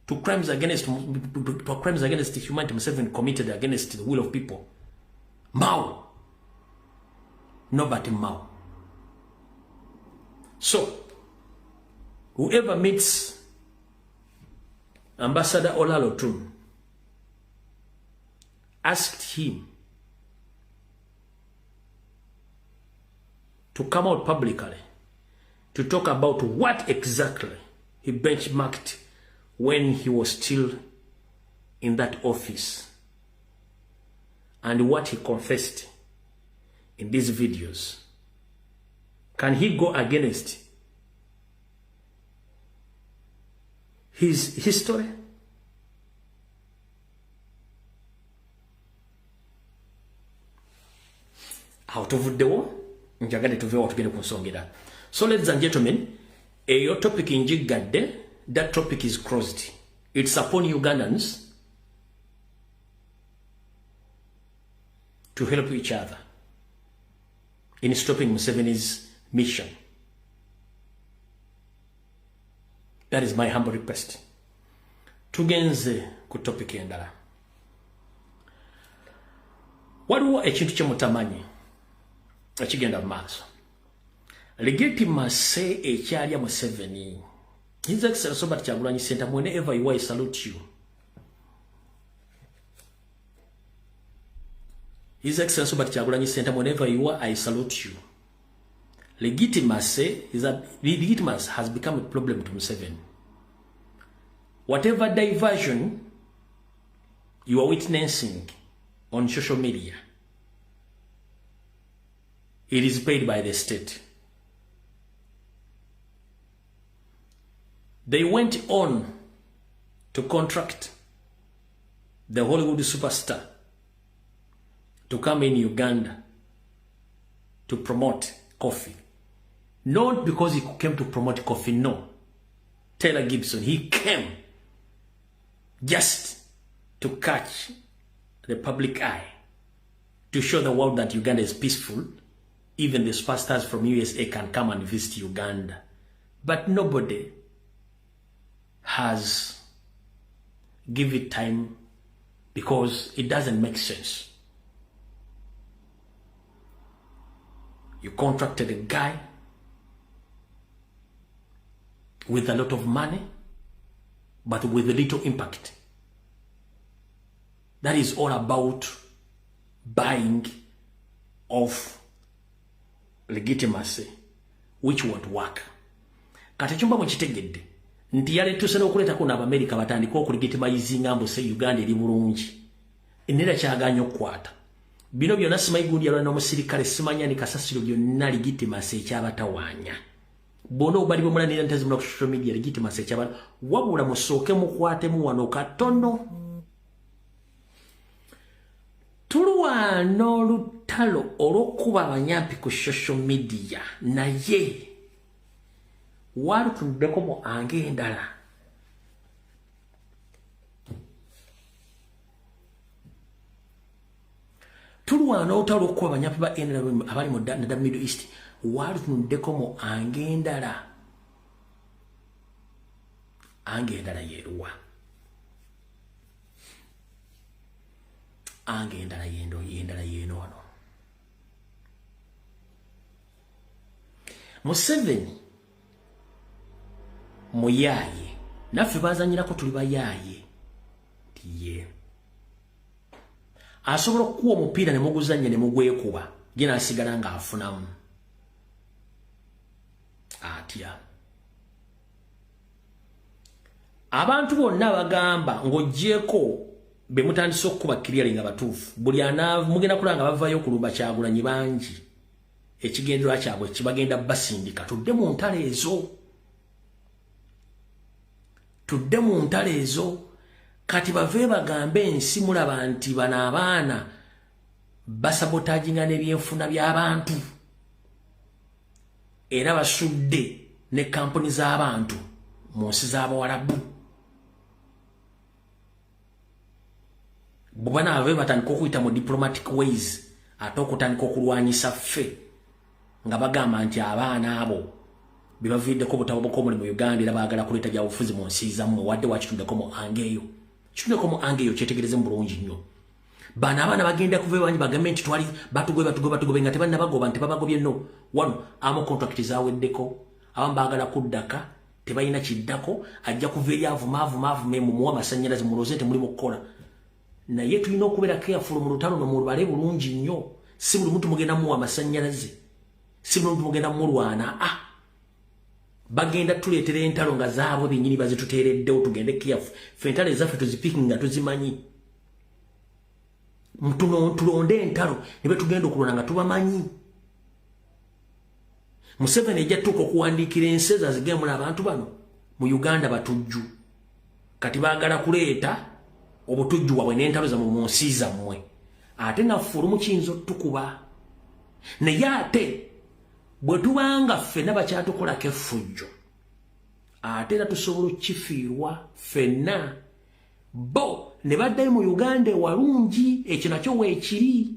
to crimes against humanity Museveni committed against the will of people. Mao. Nobody Mao. So, whoever meets Ambassador Olalo Otunnu, asked him to come out publicly to talk about what exactly he benchmarked when he was still in that office and what he confessed in these videos, can he go against his history? Out of the war, njagade tuve watugende kunsongera. So ladies and gentlemen, your topic in Jigadde, that topic is crossed. It's upon Ugandans to help each other in stopping Museveni's mission. That is my humble request. Tugenze ku topic endala. Waliwo ekintu kye mutamanyi ekigenda mu maaso. Legitimacy ekyalya Museveni. His Excellency Robert Kyagulanyi Ssentamu, whenever you are, I salute you. His Excellency Robert Kyagulanyi Ssentamu, whenever you are, I salute you. Legitimacy has become a problem to Museveni. Whatever diversion you are witnessing on social media, it is paid by the state. They went on to contract the Hollywood superstar to come in Uganda to promote coffee. Not because he came to promote coffee, no. Taylor Gibson, he came just to catch the public eye, to show the world that Uganda is peaceful. Even the superstars from USA can come and visit Uganda. But nobody has given it time because it doesn't make sense. You contracted a guy with a lot of money, but with a little impact. That is all about buying of legitimacy, which won't work. Kati chumba mwekitegedde nti yaletuse n'okuleetako n'Abamerika batandika okulegitimizinga mbu se Uganda eri bulungi. Enera kyaganya okukwata. Bino byonna simayigundi yalwana n'omusirikale simanya ni kasasiro byonna legitimacy ekyabatawaanya. Bono bali bamulanira ntazimula ku social media legitimacy ekyabata. Wabula musooke mukwatemu wano katono. Tulwana olutalo olw'okuba abanyampi ku social media naye walutuddeko mu ange endala. Tulwana olutalo olw'okuba abanyampi ba NRM abali mu Middle East walutuddeko mu ange endala. Ange endala yeeruwa. Ange endala yeno wano. Museveni muyaye naffe bazanyirako tuli bayaye tiye asobola okuwa omupiira ne muguzanya ne mugwekuba ye n'asigala ng'afunamu atya. Abantu bonna bagamba ng'oggyeko be mutandise okuba clearing abatuufu buli mugenda kulanga bavayo okulumba Kyagulanyi bangi ekigendera kyabwe kibagenda basindika. Tudde mu ntale ezo kati bave bagambe ensi mulaba nti bano abaana basabotaginga n'ebyenfuna by'abantu era basudde ne kampuni z'abantu mu nsi z'Abawarabu. Bwana ave batandika okuyita mu diplomatic ways ate okutandika okulwanyisa ffe nga bagamba nti abaana abo bebaviddeko obutaboboka omulimu Uganda era baagala kuleeta byabufuzi mu nsi zammwe wadde wakituddeko mu ange eyo. Kituddeko mu ange eyo kyetegereze mu bulungi nnyo. Bano abaana bagenda kuva ewanyi bagambe nti twali batugobe nga tebannabagoba nti babagobye nno. Wano amu contract zaweddeko abamu baagala kuddaka tebalina kiddako ajja kuva eri avumaavume mumuwa amasannyalaze muloze nti mulimu okukola. Naye tulina okubeera careful mu lutalo no mulubale bulungi nnyo. Si buli muntu mugenda muwa amasannyalaze, si buli muntu mugenda mulwana. Bagenda tuleetera entalo nga zaabwe bennyini bazituteereddewo tugende careful. Ffe entalo ezaffe tuzipiiki nga tuzimanyi. tulonde entalo ne tugenda okulwana nga tubamanyi. Museveni ejjatuuka okuwandiikira enseza zigemula abantu bano mu Uganda batujju. Kati baagala kuleeta obutujju bwabwe n'entalo zammwe mu nsi zammwe. Ate naffe olumu kiyinza otukuba. Naye ate bwe tubanga ffenna bakyatukolako effujjo, ate era tusobola okukifiirwa ffenna. Bo ne baddayo mu Uganda ewalungi, ekyo nakyo weekiri.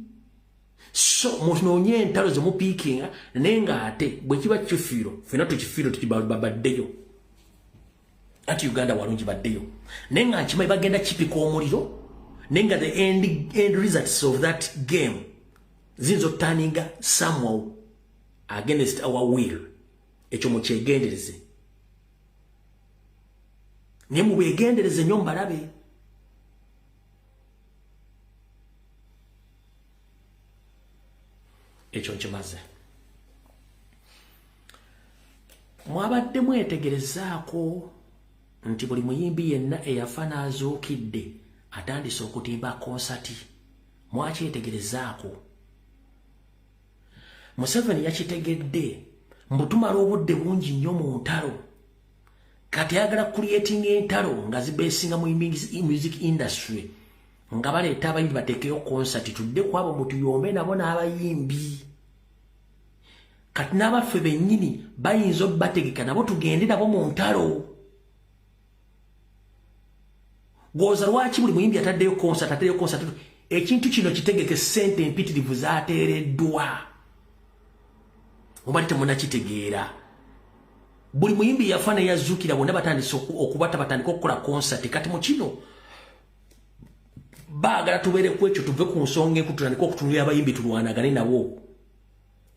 So munoonye entalo ze mupiikinga, naye ng'ate bwe kiba kifiiro ffenna tukifiiro baddeyo. Ati Uganda walungi baddeyo. Naye nga nkimanyi bagenda kipika omuliro, naye nga the end results of that game ziyinza okuturninga somehow against our will. Ekyo mukyegendereze. Naye mubwegendereze nnyo mbalabe. Ekyo nkimaze. Mwabadde mwetegerezaako nti buli muyimbi yenna eyafa n'azuukidde atandise okutimba konsati. Mwakyetegerezaako. Museveni yakitegedde mbu tumala obudde bungi nnyo mu ntalo. Kati ayagala creating entalo nga zibeesinga mu music industry. Nga baleeta abayimbi bateekeyo konsati tudde ku abo mutuyombe nabo n'abayimbi. Kati n'abaffe bennyini bayinza obbategeka nabo tugende nabo mu ntalo. Gwoza lwaki buli muyimbi ataddeyo konsati. Ekintu kino kitegeke ssente empitirivu zaateereddwa. Mubadde temunnakitegeera. Buli muyimbi yafa ne yazuukira bonna batandise okubata batandika okukola konsati. Kati mu kino baagala tubeere ku ekyo tuve ku nsonga enkulu tutandika okutunulira abayimbi tulwanagane nabo.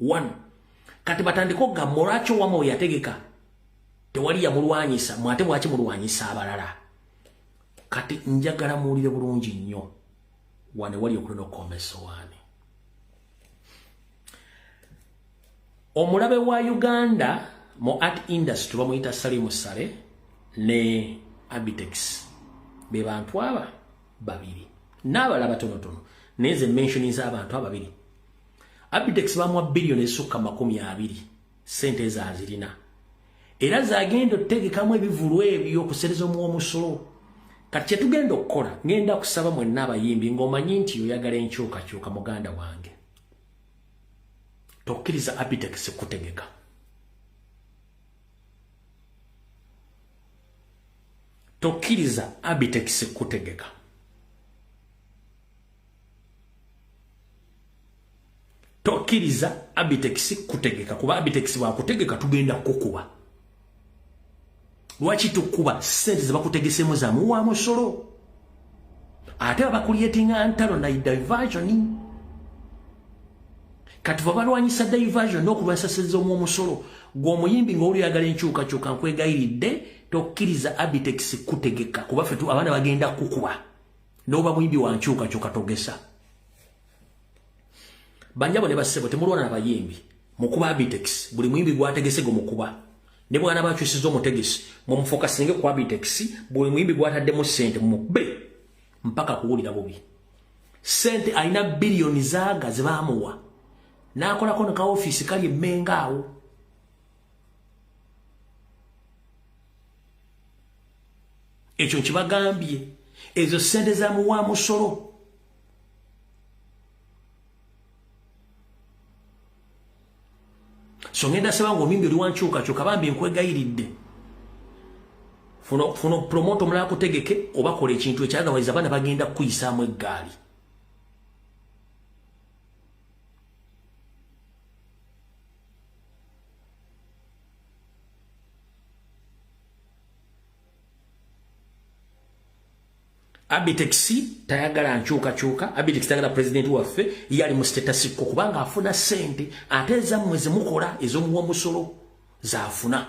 1. Kati batandika okugamba lwaki owama we yategeka tewali yamulwanyisa, mwate bwaki mulwanyisa abalala. Kati njagala muwulire bulungi nnyo wane wali okulina okukomesa waani. Omulabe wa Uganda mu art industry bamuyita Salimu Sale ne Abitex be bantu aba babiri n'abalala batonotono neze mentioning z'abantu ababiri. Abitex bamuwa billion esukka 20 sente ezazirina era zagenda otegekamu ebivulu ebyo okusereza omusolo. Kati kyetugenda okukola ngenda kusaba mwenna abayimbi ng'omanyi nti oyagala enkyukakyuka muganda wange, tokkiriza Abitex kutegeka. Tokkiriza Abitex kutegeka. Tokkiriza Abitex kutegeka kuba Abitex bwakutegeka tugenda kukuba. Lwaki tukuba? Sente ze bakutegesemu zamu wa musolo. Ate abakulietinga ntalo na diversion. Kati babalwanyisa diversion n'okulwanyisa sente z'omusolo. Gw'omuyimbi ng'oli yagala enkyukakyuka nkwegayiridde tokkiriza Abitex kutegeka kuba ffe abaana bagenda kukuba. N'oba muyimbi wa nkyukakyuka togesa. Banjabo ne bassebo temulwana n'abayimbi mukuba Abitex buli muyimbi gwategese go mukuba. Ne bwana bakyusiza omutegesi mumufokasinge ku Abitex buli muyimbi gwataddemu ssente mumube mpaka kuwulira bubi. Ssente alina biliyoni zaaga ze baamuwa n'akolako ne ka office kali emmenga awo. Ekyo nkibagambye ezo ssente zaamuwa musolo. So ngenda seba ng'omuyimbi oli wankyukakyuka bambi nkwegayiridde funo promote omulala kutegeke oba kola ekintu ekyagawayiza abaana bagenda kukuyisaamu eggaali. Abitex tayagala nkyukakyuka. Abitex tayagala president waffe yali mu status ko kubanga afuna sente ate ezammwe ze mukola ez'omuwa musolo zaafuna.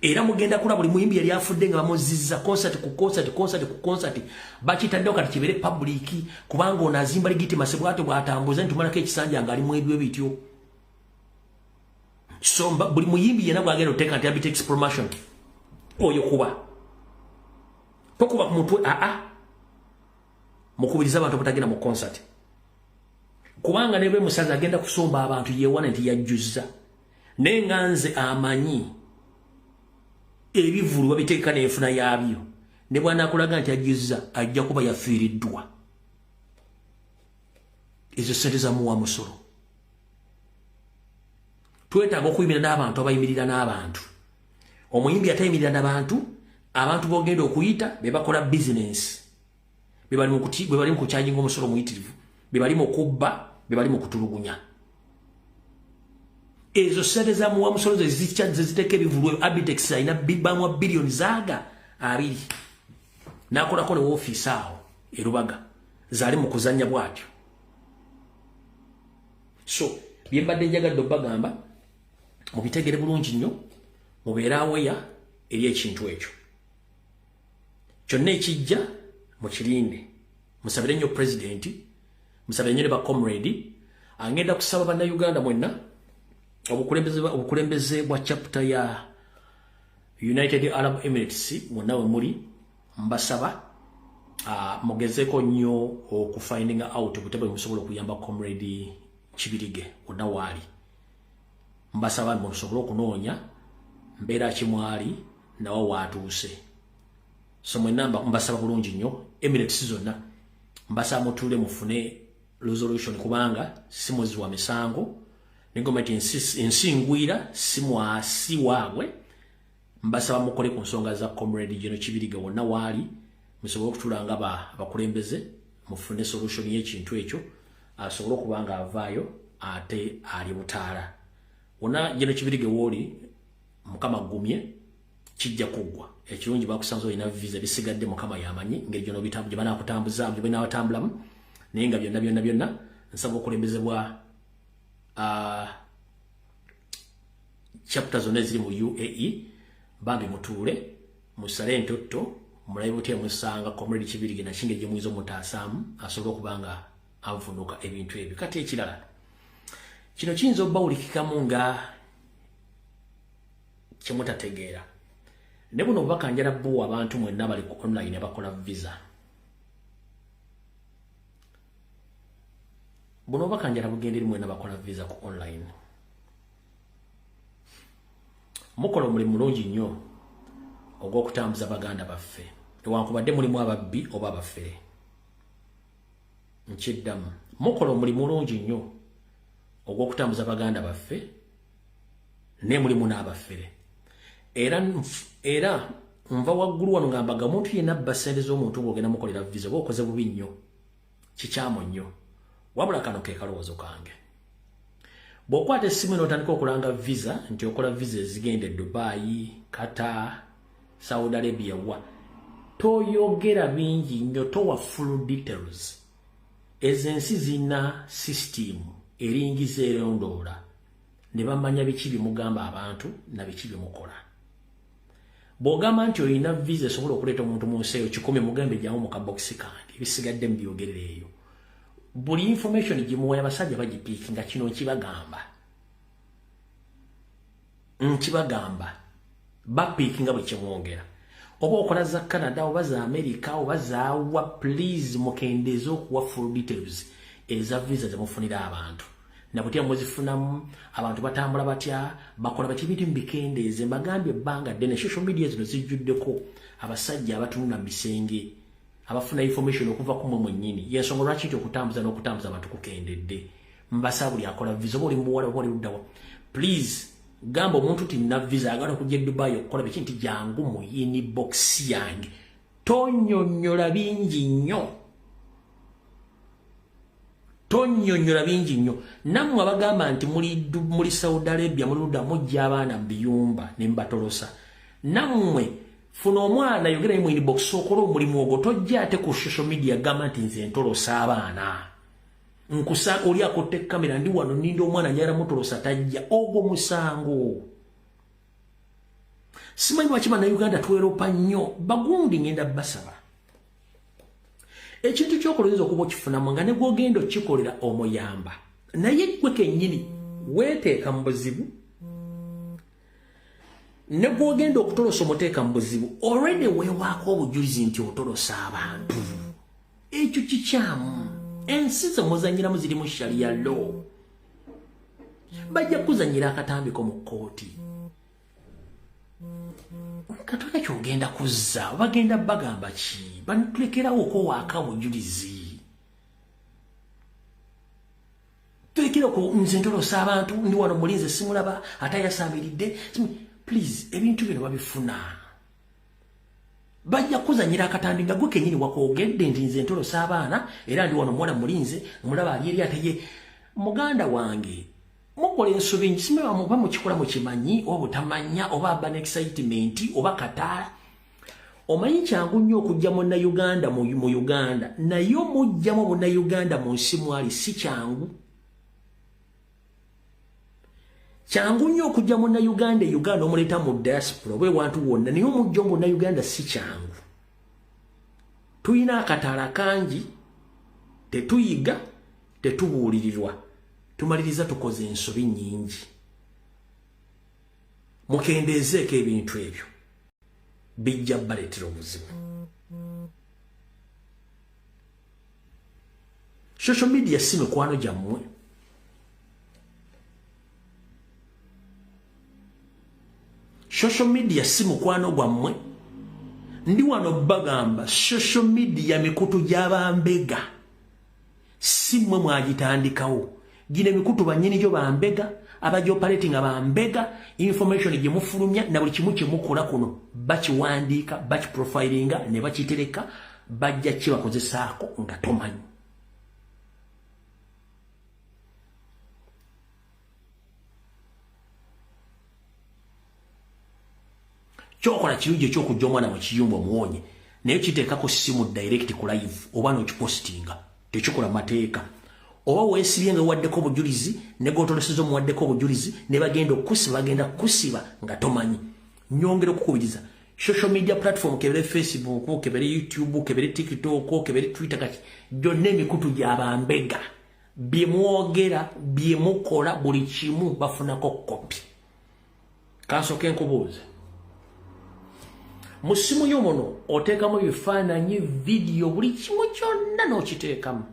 Era mugenda kula buli muyimbi yali afudde nga bamuzizza concert ku concert bakitaddewo kati kibeere public kubanga ono azimba legitimasi bwate bw'atambuza nti tumalako ekisanja nga alimu ebyo bityo. So buli muyimbi yena bw'agenda oteeka nti Abitex promotion oyo kuba tokuba ku mutwe mukubiriza abantu butagenda mu concert kubanga nebe musaza agenda kusomba abantu yewana nti yajjuza nenganze amanyi ebivulu babiteeka n'enfuna yaabyo ne bwana akulaga nti ajjuza ajja kuba yafiiriddwa ezo ssente za muwa musolo twetaaga okuyimirira n'abantu abayimirira n'abantu omuyimbi atayimirira n'abantu abantu bogenda okuyita be bakola bizinensi be bali mu kukyajinga omusolo muyitirivu be bali mu kubba be bali mu kutulugunya ezo ssente za muwa musolo zeziteeka ebivulu abitex alina bibamwa biliyoni zaaga 2 n'akolako ne woofiisi awo erubaga zaali mu kuzannya bwatyo so bye mbadde njagadde obbagamba mubitegere bulungi nnyo mubeere aweya eri ekintu ekyo kyonna ekijja mukirinde musabire nnyo pulezidenti musabire nnyo ne bacomrade angenda kusaba bannayuganda mwenna obukulembeze bwa chapter ya United Arab Emirates mwonna we muli mbasaba mugezeeko nnyo okufindinga out obutebe musobola okuyamba comrade Kibirige wonna waali mbasaba musobola okunoonya mbeera kimwali nawo waatuuse so mwenna mbasaba bulungi nnyo Emirates zonna mbasaba mutuule mufune resolution kubanga si mwezi wa misango nigomati ensingwira si waabwe mbasaba mukole ku nsonga za comrade General Kibirige wonna waali musobola okutulanga abakulembeze mufune solution y'ekintu ekyo asobola okubanga avaayo ate ali butaala wonna General Kibirige wooli mukama gumye kijja kuggwa ekirungi bakusanze olina visa bisigadde mukama yamanyi ng'egyo n'obitambu gye banaakutambuza gye banaawatambulamu naye nga byonna nsaba okulembezebwa chapter zonna eziri mu UAE bambi mutuule musale entotto mulabe butya musanga comrade Kibirige nakinga gye mwizo mutaasaamu asobola okubanga anvunuka ebintu ebyo kati ekirala kino kiyinza obbawulikikamu nga kyemutategeera ne buno bubakanjala bbuwa abantu mwenna bali ku online abakola visa buno bubakanjala bugenderi mwenna bakola visa ku online mukola omulimu mulungi nnyo ogw'okutambuza baganda baffe newankubadde mulimu ababbi oba abafere nkiddamu mukola omulimu mulungi nnyo ogw'okutambuza baganda baffe ne mulimu n'abafere era nva waggulu wano ng'ambaga omuntu yenna abba ssente z'omuntu ng'ogenda mukolera visa oba okoze bubi nnyo kikyamu nnyo wabula kano ke kalowoozo kange bw'okwata essimu n'otandika okulanga visa nti okola visa ezigenda e Dubai, Qatar, Saudi Arabia wa toyogera bingi nnyo towa full details ezensi zina system eringiza erondoola ne bamanya biki bimugamba abantu na biki bimukola bw'ogamba nti olina visa esobola okuleeta omuntu mu nsi eyo 100 mugambe ejjamu mu kabokisi kandi ebisigadde mu byogerera eyo buli information gimuwa abasajja bagipiikinga kino nkibagamba bapiikinga bwe kimwongera oba okola za Canada oba za America oba zaawa please mukendeeza okuwa full details eza visa zemufunira abantu nabutya muzifunamu abantu batambula batya bakola batya ebintu mbikendeeze mbagambye ebbanga ddene social media zino zijjuddeko abasajja abatunula mu bisenge abafuna information okuva ku mmwe mwennyini yensonga lwaki nti okutambuza n'okutambuza abantu kukendedde mbasaba buli akola visa oba oli muwala oba oli luddawa please gamba omuntu ti nina visa agala okujja e Dubai okukola biki nti jangu mu inbox yange tonyonyola bingi nnyo nammwe abagamba nti muli Saudi Arabia muli ludda mujja abaana biyumba ne mbatolosa nammwe funa omwana yogera mu inbox okola omulimu ogwo tojja ate ku social media gamba nti nze ntolosa abaana nkusa oli akotte kamera ndi wano nindi omwana njala mutolosa tajja ogwo musango simanyi lwaki bannayuganda tweropa nnyo bagundi ngenda basaba ekintu ky'okoleza okuba okifunamu nga ne gw'ogenda okikolera omuyamba naye gwe kennyini weeteeka mu buzibu ne gwogenda okutolosa omuteeka mu buzibu already weewaako obujulizi nti otolosa abantu ekyo kikyamu ensi ze muzanyiramu ziri mu sharia law bajja kuzanyira akatambiko mu kkooti katole kyogenda kuzza bagenda bagamba ki banatulekerawo okwowaaka obujulizi tulekera ku nze ntolosa abantu ndi wano mulinze simulaba ate yasaamiridde please ebintu bino babifuna bajja kuzanyira akatambi nga gwe kenyini wakoogedde nti nze ntolosa abaana era ndi wano muwala mulinze mulaba ali eri ateye muganda wange mukola ensobi ngi simeba muba mukikola mukimanyi oba butamanya oba aba n'excitement oba kataala omanyi kyangu nnyo okujja munnayuganda mu Uganda naye omujjamu munnayuganda mu nsi mwali si kyangu kyangu nnyo okujja munnayuganda Uganda omuleeta mu diaspora oba ewantu wonna naye omujja munnayuganda si kyangu tuyina akataala kangi tetuyiga tetubuulirirwa tumaliriza tukoze ensobi nnyingi mukendeezeeko ebintu ebyo bijja baleetera obuzibu social media si mikwano gyammwe social media si mukwano gwammwe ndi wano bagamba social media mikutu gy'abambega si mmwe mwagitandikawo gine mikutu banyini gyo bambega abajo operating abambega information gye mufulumya na buli kimu kye mukola kuno bakiwandiika bakiprofilinga ne bakitereka bajja kibakozesaako nga tomanyi kyokola kirungi ekyokujja omwana mu kiyumba omuwonye naye kiteekako simu direct ku live oba n'okipostinga tekikola mateeka oba weesibye nga waddeko obujulizi ne gotoloseza omuwaddeko obujulizi ne bagenda okukusiba bagenda kukusiba nga tomanyi nyongera okukubiriza social media platform kebere Facebook kebere YouTube kebere TikTok kebere Twitter kati gyonna emikutu gy'abambega bye mwogera bye mukola buli kimu bafunako kopi kansooke nkubuuze mu ssimu yo muno oteekamu ebifaananyi video buli kimu kyonna n'okiteekamu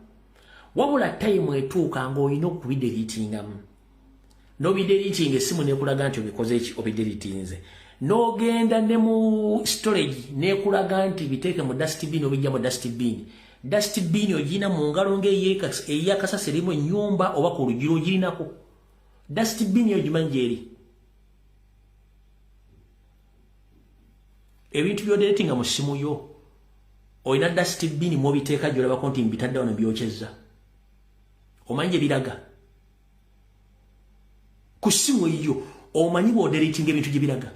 wabula time etuuka ng'olina okubidelitingamu n'obidelitinga essimu nekulaga nti obikoze eki obidelitinze n'ogenda ne mu storage nekulaga nti biteeke mu dustbin obijja mu dustbin ogirina mu ngalo ng'eyakasasa erimu ennyumba oba ku lugiro ogirinako dustbin ogimanyi gyeri ebintu by'odeletinga mu ssimu yo olina dustbin mwobiteeka gy'olabako nti mbitadde wano byokyezza omanyi gye biraga ku ssimu eyo omanyi bw'odeletinga ebintu gye biraga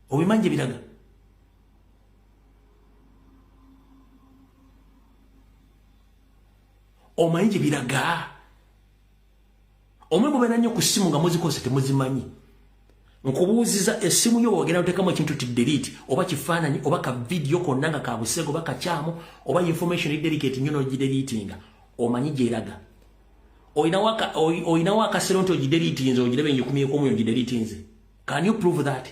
obimanyi gye biraga omanyi gye biraga omwe mubeera nnyo ku ssimu nga muzikose temuzimanyi nkubuuziza essimu yo ogenda oteekamu ekintu ti delete oba kifaananyi oba ka video konna nga ka busego oba kakyamu oba information delicate nnyo n'ogidelitinga omanyi gyeraga olinawo akasero nti ogidelitinze ogirabe njikumieko omwe ogidelitinze can you prove that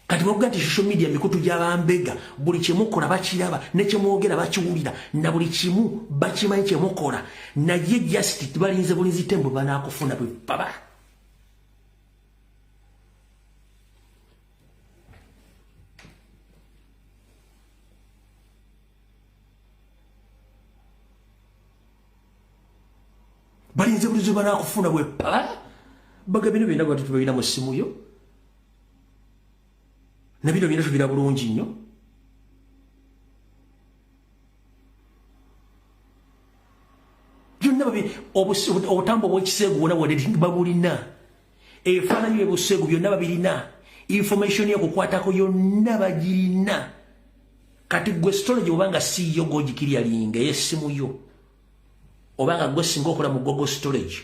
kati mwavuga nti social media mikutu gy'abambega buli kyemukola bakiraba ne kyemwogera bakiwulira na buli kimu bakimanyi kyemukola naye just balinze bulinzi tembo banaakufuna bwe baba balinze bulinzi banaakufuna bwe baba baga bino byonna bwati tubabina mu ssimu yo na bino byonna tubira bulungi nnyo byonna obutambo bw'ekiseegu bwonna babulina ebifaananyi by'obuseegu byonna babirina information y'okukwatako yonna bagirina kati gwe storage obanga siiyo g'ogikiryalinga ey'essimu yo obanga gwe singa okola mu Google storage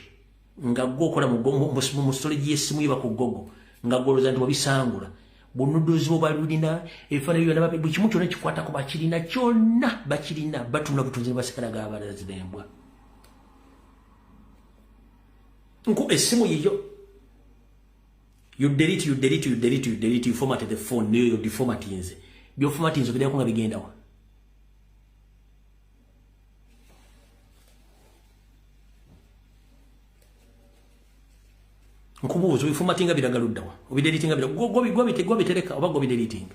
nga gwe okola mu storage y'essimu yo ba ku Google nga gwolooza nti wabisangula bonudozi bo balulina ebifaananyi byonna buli kimu kyonna kikwatako bakirina kyonna bakirina batunda butunzi ne basigala g'abalazi b'embwa nku essimu yiyo you delete, you format the phone, you deformatins. Bio formatins of the Akuna begin now. Nkubuzo we formatting a bit of galuda. We deleting a bit of go be take about go be deleting.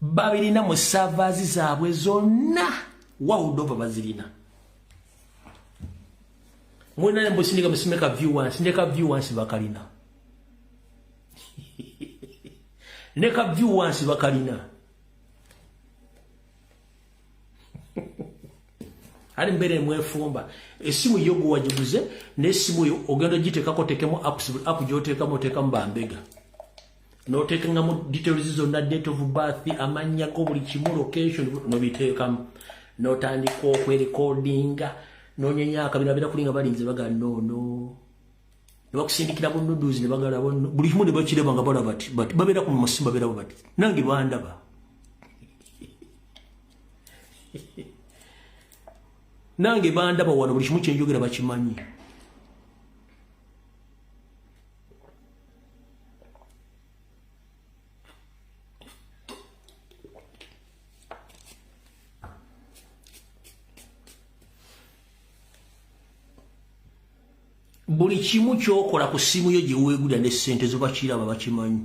Babirina mu servers zaabwe zonna wawudova bazirina mwena ne mbosindika musimeka viewers bakalina neka viewers bakalina ali mbere mwefumba esimu yogo wajiguze n'esimu yo ogenda gitekako tekemo app gyotekamu tekamu bambega no taking a details on the date of birth, amanya go buli kimu location no bitekamu no tandiko kwe recording no nyenya kabira bira kulinga balinze baga no bakusindikira bo nuduzi ne bagala bo buli kimu ne bakire banga bala bati babera ku musimba bera bati nangi bandaba nangi bandaba wano buli kimu kyenjogera bakimanyi buli kimu kyokola ku simu yo gyeweegulira ne ssente zo bakiraba bakimanyi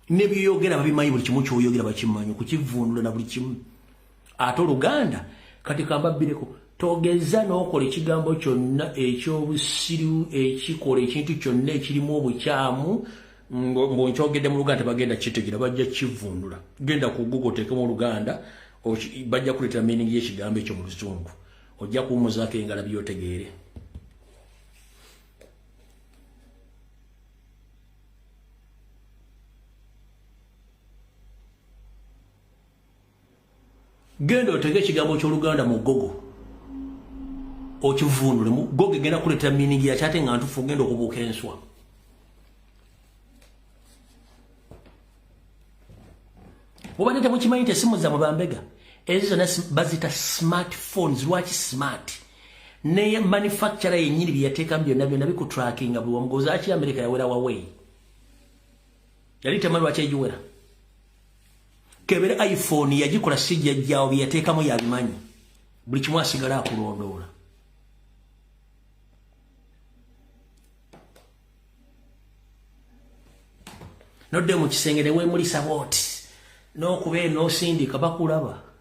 ne byeyogera babimanyi buli kimu kyoyogera bakimanyi kukivundula na buli kimu ate Oluganda kati kambabbireko togeza n'okola ekigambo kyonna ekyobusiru ekikola ekintu kyonna ekirimu obukyamu ng'onkyogedde mu Luganda bagenda kitegera bajja kivundula genda ku Google tekemu Oluganda bajja kuleetera meaning y'ekigambo ekyo mu Luzungu ojja kuwumuzaako engala byotegeere genda otege ekigambo ky'Oluganda mu Google okivundule mu Google genda kuleetera meaning yakyo ate nga ntufu genda okubuuka enswa obadde temukimanyi tesimu zammwe bambega ezo zonna bazita smartphones lwaki smart ne manufacturer yennyini byeyateekamu byonna bikutrackinga buli wamugoza aki America yawera Huawei yali temanyi lwaki egiwera kebere iPhone yagikola sijjajjaawo byeyateekamu yabimanyi buli kimu asigala akulondoola nodde mu kisenge ne weemulisa booti n'okubeera n'osindika bakulaba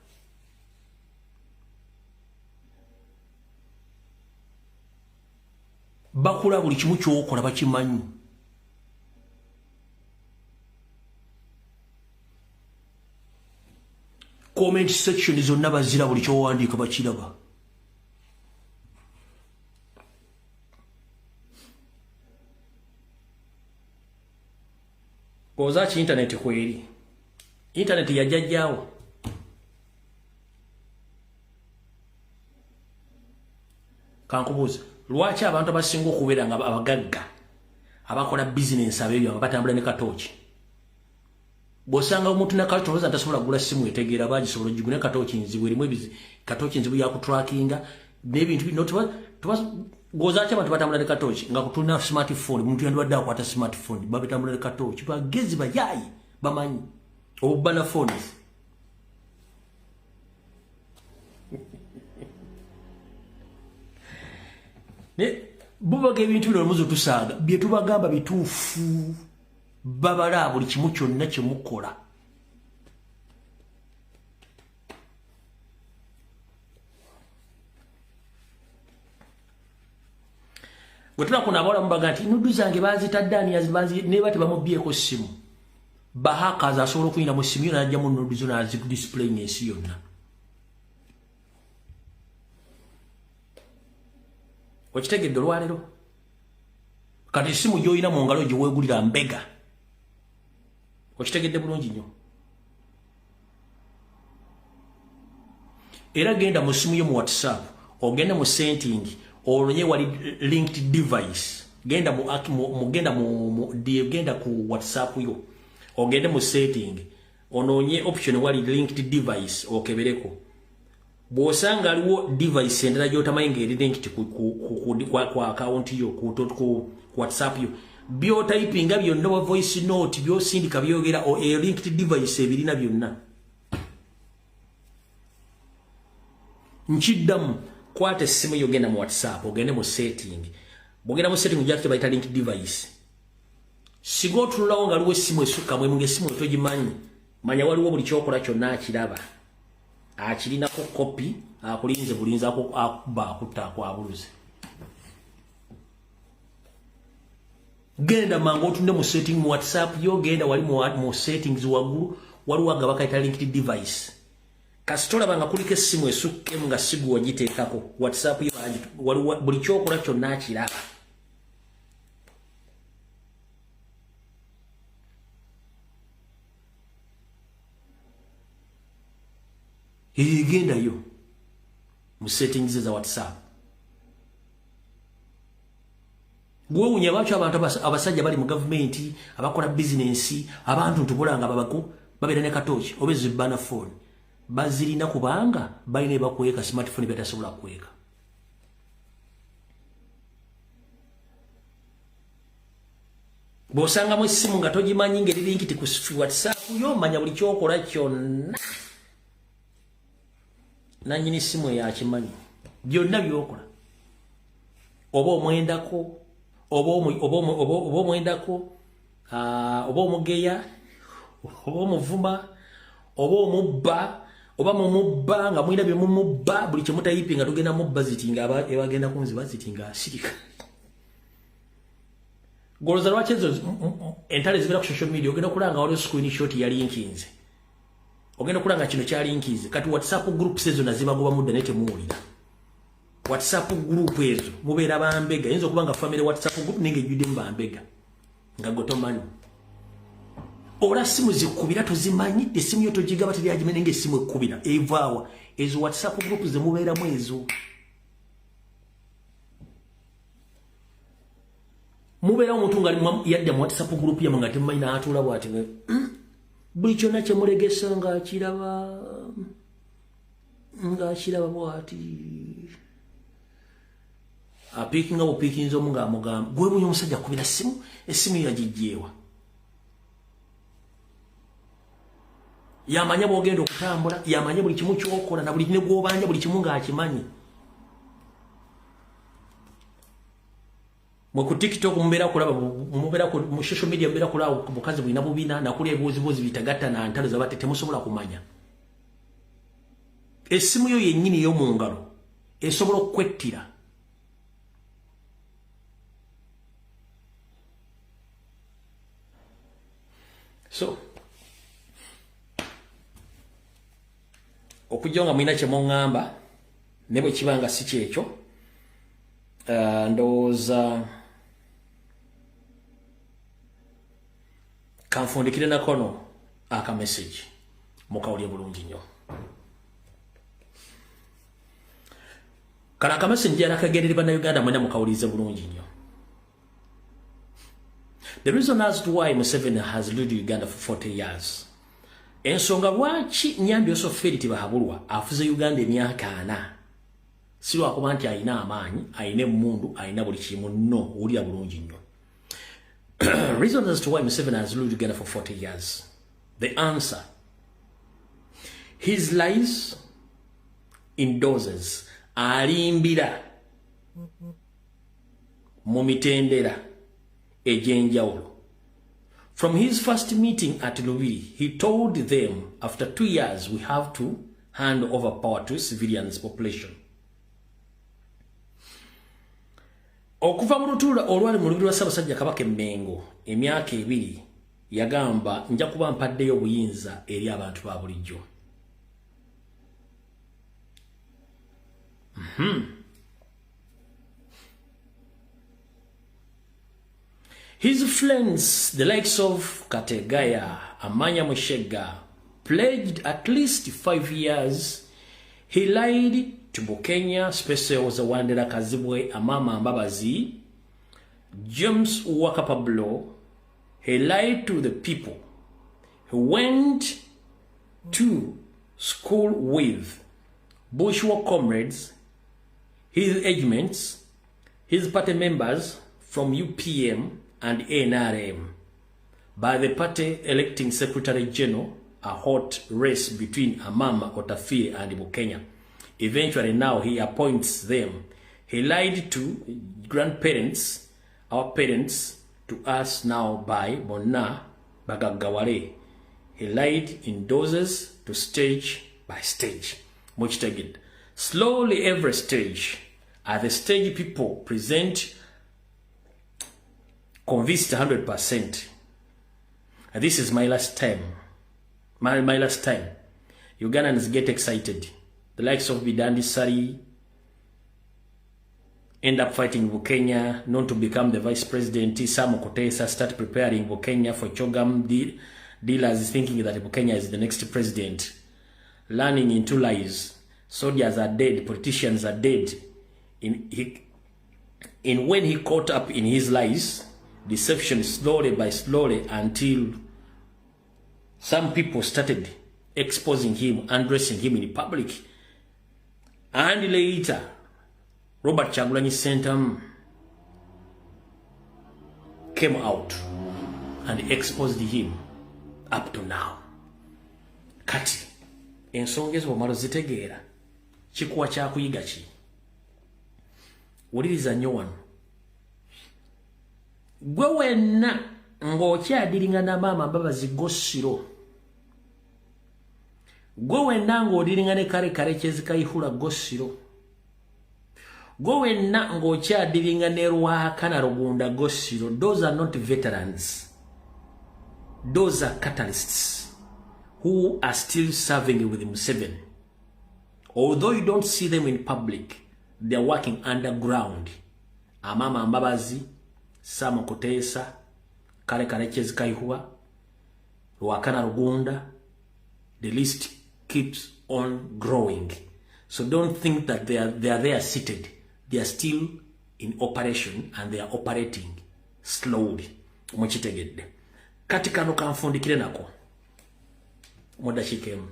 bakula buli kimu kyokola bakimanyi comment section zonna bazira buli kyowandiika bakiraba ozaaki internet kweri internet yajjajjaawo kankubuuza lwaki abantu abasinga okubeera nga abagagga abakola bizinensi ab'ebyo batambula ne katooki bw'osanga omuntu ne katooki tasobola kugula simu etegeera baagisobola ogigule katooki nzibu erimu katooki nzibu yakutrakinga n'ebintu gwozaaki abantu batambula ne katooki nga kutulina smartphone omuntu yandibadde akwata smartphone babitambula ne katooki bagezi bayaayi bamanyi obubana phones bubaga ebintu bino omuzo tusaaga bye tubagamba bituufu babala buli kimu kyonna kye mukola gwe tunakuna abawala mubaga nti nudu zange bazitadde ani ne bati bamubbyeko simu bahakazi asobola okuyingira mu simu yo n'ajjamu nudu zo n'azidisplayin ensi yonna okitegedde olwaleero kati esimu gy'olina mu ngalo gye weegulira mbega okitegedde bulungi nnyo era genda mu simu yo mu WhatsApp ogende mu setting olonye wali linked device genda ku WhatsApp yo ogende mu setting ononye option wali linked device okebereko bw'osanga aliwo device endala gy'otamanyi ng'eri linked ku account yo ku WhatsApp yo byotypinga byonna wa voice note byosindika byogera o linked device ebirina byonna nkiddamu kwata essimu yo genda mu WhatsApp ogende mu setting bwogenda mu setting ojja kutebayita linked device singa otunulawo nga aliwo essimu esukka mwemu ng'essimu togimanyi manya waliwo buli kyokola kyonna akiraba akirinako kopi akulinze bulinzi akuba akutta akwabuluze genda mangu otunde mu setting mu WhatsApp yo genda wali mu settings waggulu waliwo agaba kayita linked device kasitola banga kuliko essimu esukkemu nga sigu wagiteekako WhatsApp yo waliwo buli kyokola kyonna akiraba genda yo mu settings za WhatsApp gwewunya abacho abantu abasajja bali mu government abakola business abantu ntubulanga babaku babera ne katochi obezi bana phone bazirina kubanga baine bakweka smartphone betasobola kweka bosanga mu simu nga togimanyi ngeri linkiti ku WhatsApp yo manya buli kyokola kyonna nanyini simu ya kimanyi byonna byokola oba omwendako oba omwendako oba omugeya oba omuvuma oba omubba oba mumubba nga mwina bye mumubba buli kye mutayipinga tugenda mubba zitinga ebagenda kunziba zitinga asirika goloza lwaki ezo entale zibera ku social media ogenda kulanga waliwo screenshot ya linkinze ogenda kulanga kino kya linkize kati WhatsApp groups ezo nazibagoba mudda nete muwulira WhatsApp group ezo mubeera bambega yinza okubanga family WhatsApp group ninge judde mbambega nga gotomanyi ola simu zikubira tozimanyi esimu yo togigaba teri agimene nge simu ekubira evaawa ezo WhatsApp group ze mubeeramu ezo mubeera omuntu nga yadda mu WhatsApp group yamu nga temumanyi naatuula bw'ati buli kyonna kyemulegesa ng'akiraba bw'ati apiikinga bupiikinza omu ng'amugamba gwebunya omusajja akubira essimu yagijjeewa yamanya bw'ogenda okutambula yamanya buli kimu kyokola na buli ne gw'obanja buli kimu ng'akimanyi mwe ku TikTok mubeera kulaba mubeera mu social media mubeera kulaba bukazi bulina bubina nakuli ebuuzibuuzi bitagatta na ntalo zabate temusobola kumanya essimu yo yennyini ey'omu ngalo esobola okwettira so okujja nga mulina kye muŋŋamba ne bwe kiba nga si kyekyo ndowooza kanfundikire nakono aka message mukawulye bulungi nnyo kala aka message njala kagendere bannayuganda mwena mukawulize bulungi nnyo. The reason as to why Museveni has ruled Uganda for 40 years ensonga lwaki Nyambi Osoferi tibahabulwa afuze Uganda emyaka 4 si lwakuba nti alina amaanyi alina emmundu alina buli kimu no wulira bulungi nnyo. Reasons as to why Museveni has ruled Uganda for 40 years. The answer: his lies endorses alimbira mu mitendera ejenjawulo. From his first meeting at Lumbuye, he told them after 2 years we have to hand over power to civilians population. Okuva mu lutuula olwali mu lubiri lwa Ssaabasajja Kabaka Mengo emyaka 2 yagamba nja kuba mpaddeyo obuyinza eri abantu ba bulijjo. His friends, the likes of Kategaya, Amanya Mushega, pledged at least 5 years. He lied to Bukenya, Special was a Wandera Kazibwe, Amama Mbabazi, James Uwaka Pablo. He lied to the people. He went to school with Bushwa comrades, his agents, his party members from UPM and NRM. By the party electing Secretary General, a hot race between Amama, Otafie and Bukenya. Eventually now he appoints them. He lied to grandparents, our parents, to us now by Bonna Bagagawale. He lied in doses to stage by stage. Much taken. Slowly every stage, at the stage people present convinced 100%. This is my last time. My last time. Ugandans get excited. The likes of Bidandi Sari end up fighting Bukenya, known to become the vice president. Sam Okotesa start preparing Bukenya for Chogam dealers, thinking that Bukenya is the next president. Learning into lies. Soldiers are dead, politicians are dead. In when he caught up in his lies, deception slowly by slowly until some people started exposing him, undressing him in public. And later, Robert Chagulanyi Sentam came out and exposed him up to now. Kati, ensongezo wamalo zitegeera, chikuwa chakuyiga ki. Uliriza nnyo wano. Gwe wenna ng'okyadiringa na Maama Mbabazi Gossiro. Gwe wenna ng'odiringa ne Kale Kyezikayihura Gossiro. Gwe wenna ng'okyadiringa ne Rwakana Rugunda Gossiro. Those are not veterans. Those are catalysts who are still serving with Museveni. Although you don't see them in public, they are working underground. Amama Mbabazi, Sam Okotesa, Kale Kyezikayihura, Rwakana Rugunda, the list keeps on growing. So don't think that they are there seated. They are still in operation and they are operating slowly. Muchitegedde. Kati kano kanfundikire nako. Modashikemu.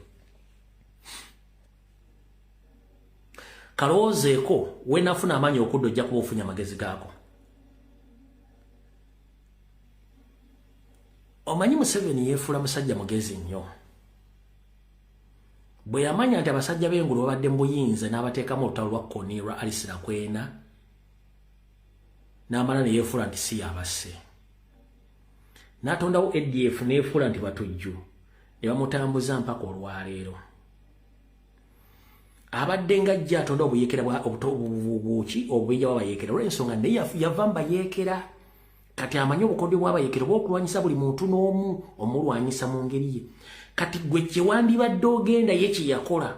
Kalowoozeeko wenafuna amaanyi okudda ojja kuba ofunye amagezi gaako. Omanyi Museveni yeefuula musajja mugezi nnyo. Bwe yamanya nti abasajja b'engulu babadde mu buyinza n'abateekamu olutalo lwa Konirwa Alisira Kwena, n'amala ne yeefuula nti si yabasse. N'atondawo ADF n'efuula nti batujju, ne bamutambuza mpaka olwaleero. Abadde ng'ajja atonda obuyeekera obubuuki obubinja bw'abayeekera olw'ensonga naye yava mbayeekera. Kati amanyi obukodyo bw'abayeekera bw'okulwanyisa buli muntu n'omu omulwanyisa mu ngeri ye. Kati gwe kyewandibadde ogenda ye kye yakola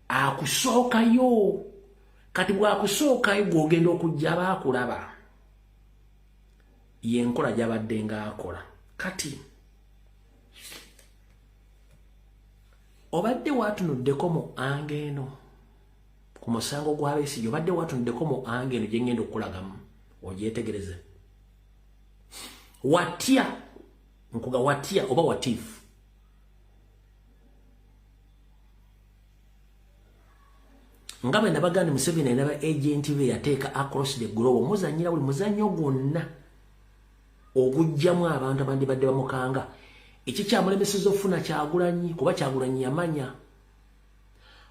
akusookayo. Kati bw'akusookayo gw'ogenda okujja abaakulaba. Ye nkola gy'abadde ng'akola. Kati obadde watunuddeko mu angeeno ku musango gwa Besigye, obadde watunuddeko mu angeeno gye ngenda okukulagamu ogyetegereze. Watya nkuga watya oba watifu. Nga bwe nabagamba Museveni alina ba agenti be yateeka across the globe, muzannyira buli muzannyo gwonna ogujjamu abantu abandibadde bamukanga. Ekyo kyamulemesezza okufuna Kyagulanyi kuba Kyagulanyi yamanya.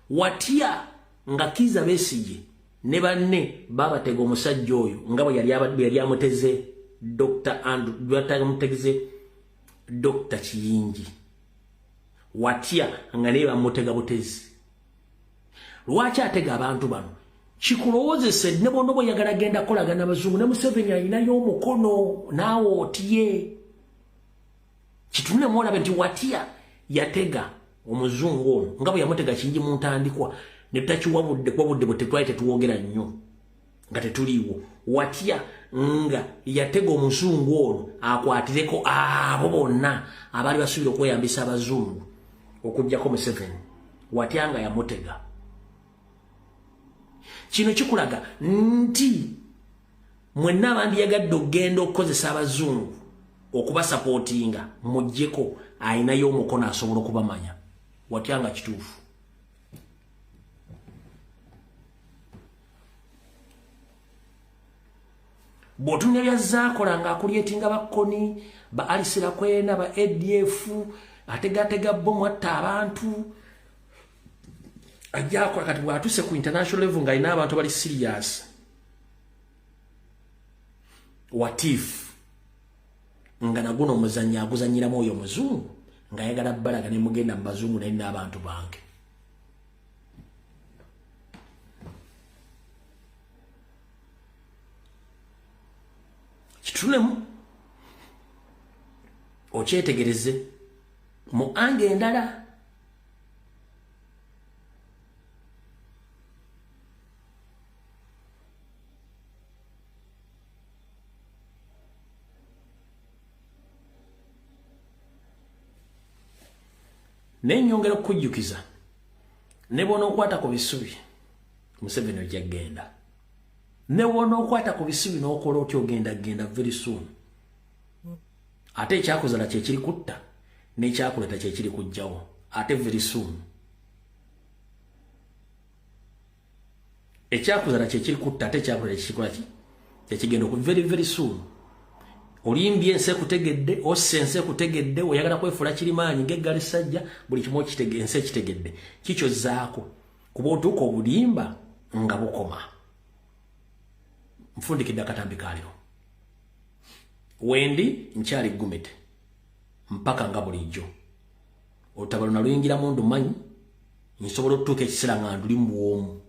Watya nga Kizza Besigye ne banne babatega omusajja oyo nga bwe yali amuteze Dr. Kiyingi. Watya nga ne bamutega butezi. Lwaki atega abantu bano? Kikulowoozese ne bono bwe yagala genda kolagana Bazungu ne Museveni alinayo omukono naawe otiye. Kitunule mwolabe nti Watya yatega omuzungu ono nga bwe yamutega Kiyingi mu ntandikwa ne tutakiwabudde bwe tetwali tetuwogera nnyo nga tetuliiwo. Watya nga yatega omuzungu ono akwatireko abo bonna abali basubira okweyambisa abazungu okujjako Museveni watyanga yamutega. Kino kikulaga nti mwenna abandiyagadde okugenda okukozesa abazungu okubasapootinga mujjeko ayinayo omukono asobola okubamanya watyanga kituufu. Bw'otumya byazaakola ng'akulyetinga bakoni ba alisira kwena ba ADF ategatega bomu atta abantu ajja kati bw'atuse ku international level ng'alina abantu bali serious watifu nga naguno omuzannyi aguzanyiramu oyo muzungu ng'ayagala bbalaga ne mugenda mu bazungu naye n'abantu bange. Kitulemu okyetegereze mu ange endala. Nenyongera okujjukiza ne bona okwata ku bisubi Museveni ojja genda. Ne wona okwata ku bisubi n'okola otyo ogenda genda very soon. Ate ekyakozala kye kiri kutta n'ekyakuleta kye kiri kujjawo ate very soon. Ekyakozala kye kiri kutta ate ekyakuleta kye kikola ki kye kigenda ku very soon. Olimbi ense kutegedde osense kutegedde oyagala kwefula kirimaanyi ng'eggali sajja buli kimu okitege ense kitegedde kikyo zaako kuba otuuka obulimba nga bukoma. Mfundikidde akatambi kaliro wendi nkyali gumete mpaka nga bulijjo olutalo naluyingiramu ndumanyi nsobola okutuuka ekiseera nga nduli mu bwomu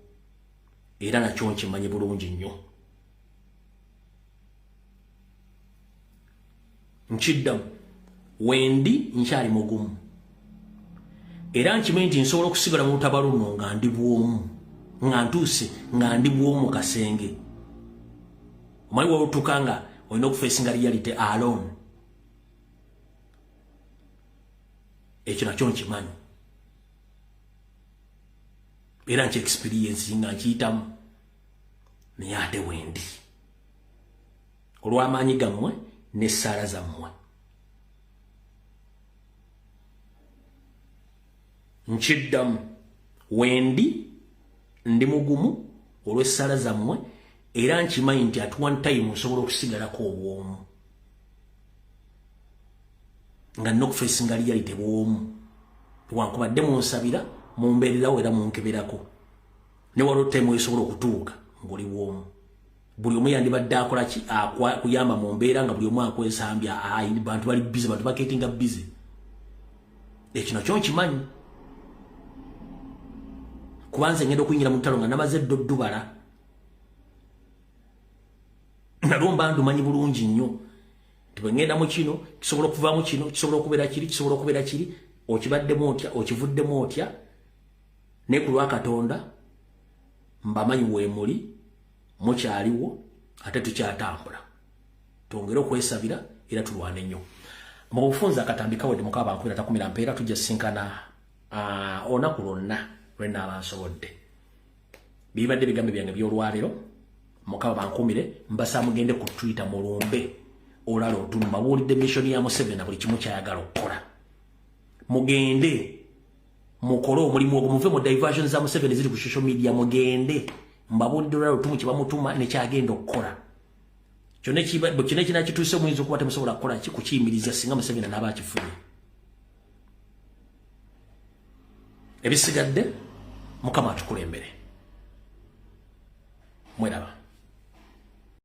era nakyo nkimanyi bulungi nnyo. Nkiddamu wendi nkyali mugumu era nkimanyi nti nsobola okusigala mu lutalo luno nga ndi bwomu nga ntuuse nga ndi bwomu kasenge. Omanyi wolutuuka nga olina okufacinga reality alone. Ekyo nakyo nkimanyi era nki experience nga nkiyitamu naye ate wendi olw'amaanyi gammwe n'essaala zammwe. Nkiddamu wendi ndi mugumu olw'essaala zammwe era nkimanyi nti at one time nsobola okusigalako obwomu nga nina okufacinga reality bwomu wankubadde munsabira mumbeererawo era munkeberako ne waliwo time esobola okutuuka ng'oli bwomu. Buli omu yandibadde akola ki kuyamba mu mbeera nga buli omu akwesambya bantu bali busy bantu baketinga busy. Ekyo nakyo nkimanyi kubanze ngenda okuyingira mu ttalo nga namaze ddubala nalumba ndumanyi bulungi nnyo nti bwe ngenda mu kino kisobola okuvaamu kino kisobola okubeera kiri kisobola okubeera kiri okibaddemu otya okivuddemu otya ne ku lwa Katonda mbamanyi weemuli mukyaliwo ate tukyatambula twongere okwesabira era tulwane nnyo. Mu bufunza akatambi kawedde mukaba bankubira takumira mpeera tujja sinkana olunaku lwonna lwenna abansobodde. Bibadde bigambo byange by'olwaliro mukaba bankumire mbasa mugende ku Twitter mulumbe olala otumba buulidde mission ya Museveni na buli kimu kyayagala okukola. Mugende mukole omulimu ogwo muve mu diversion za Museveni ziri ku social media mugende mbabuulidde olala otumu kye bamutuma nekyagenda okukola. Kyonna kinakituuse omuyinza okuba temusobola kukola kukiyimiriza singa Museveni n'aba akifunye. Ebisigadde Mukama atukulembere. Mweraba.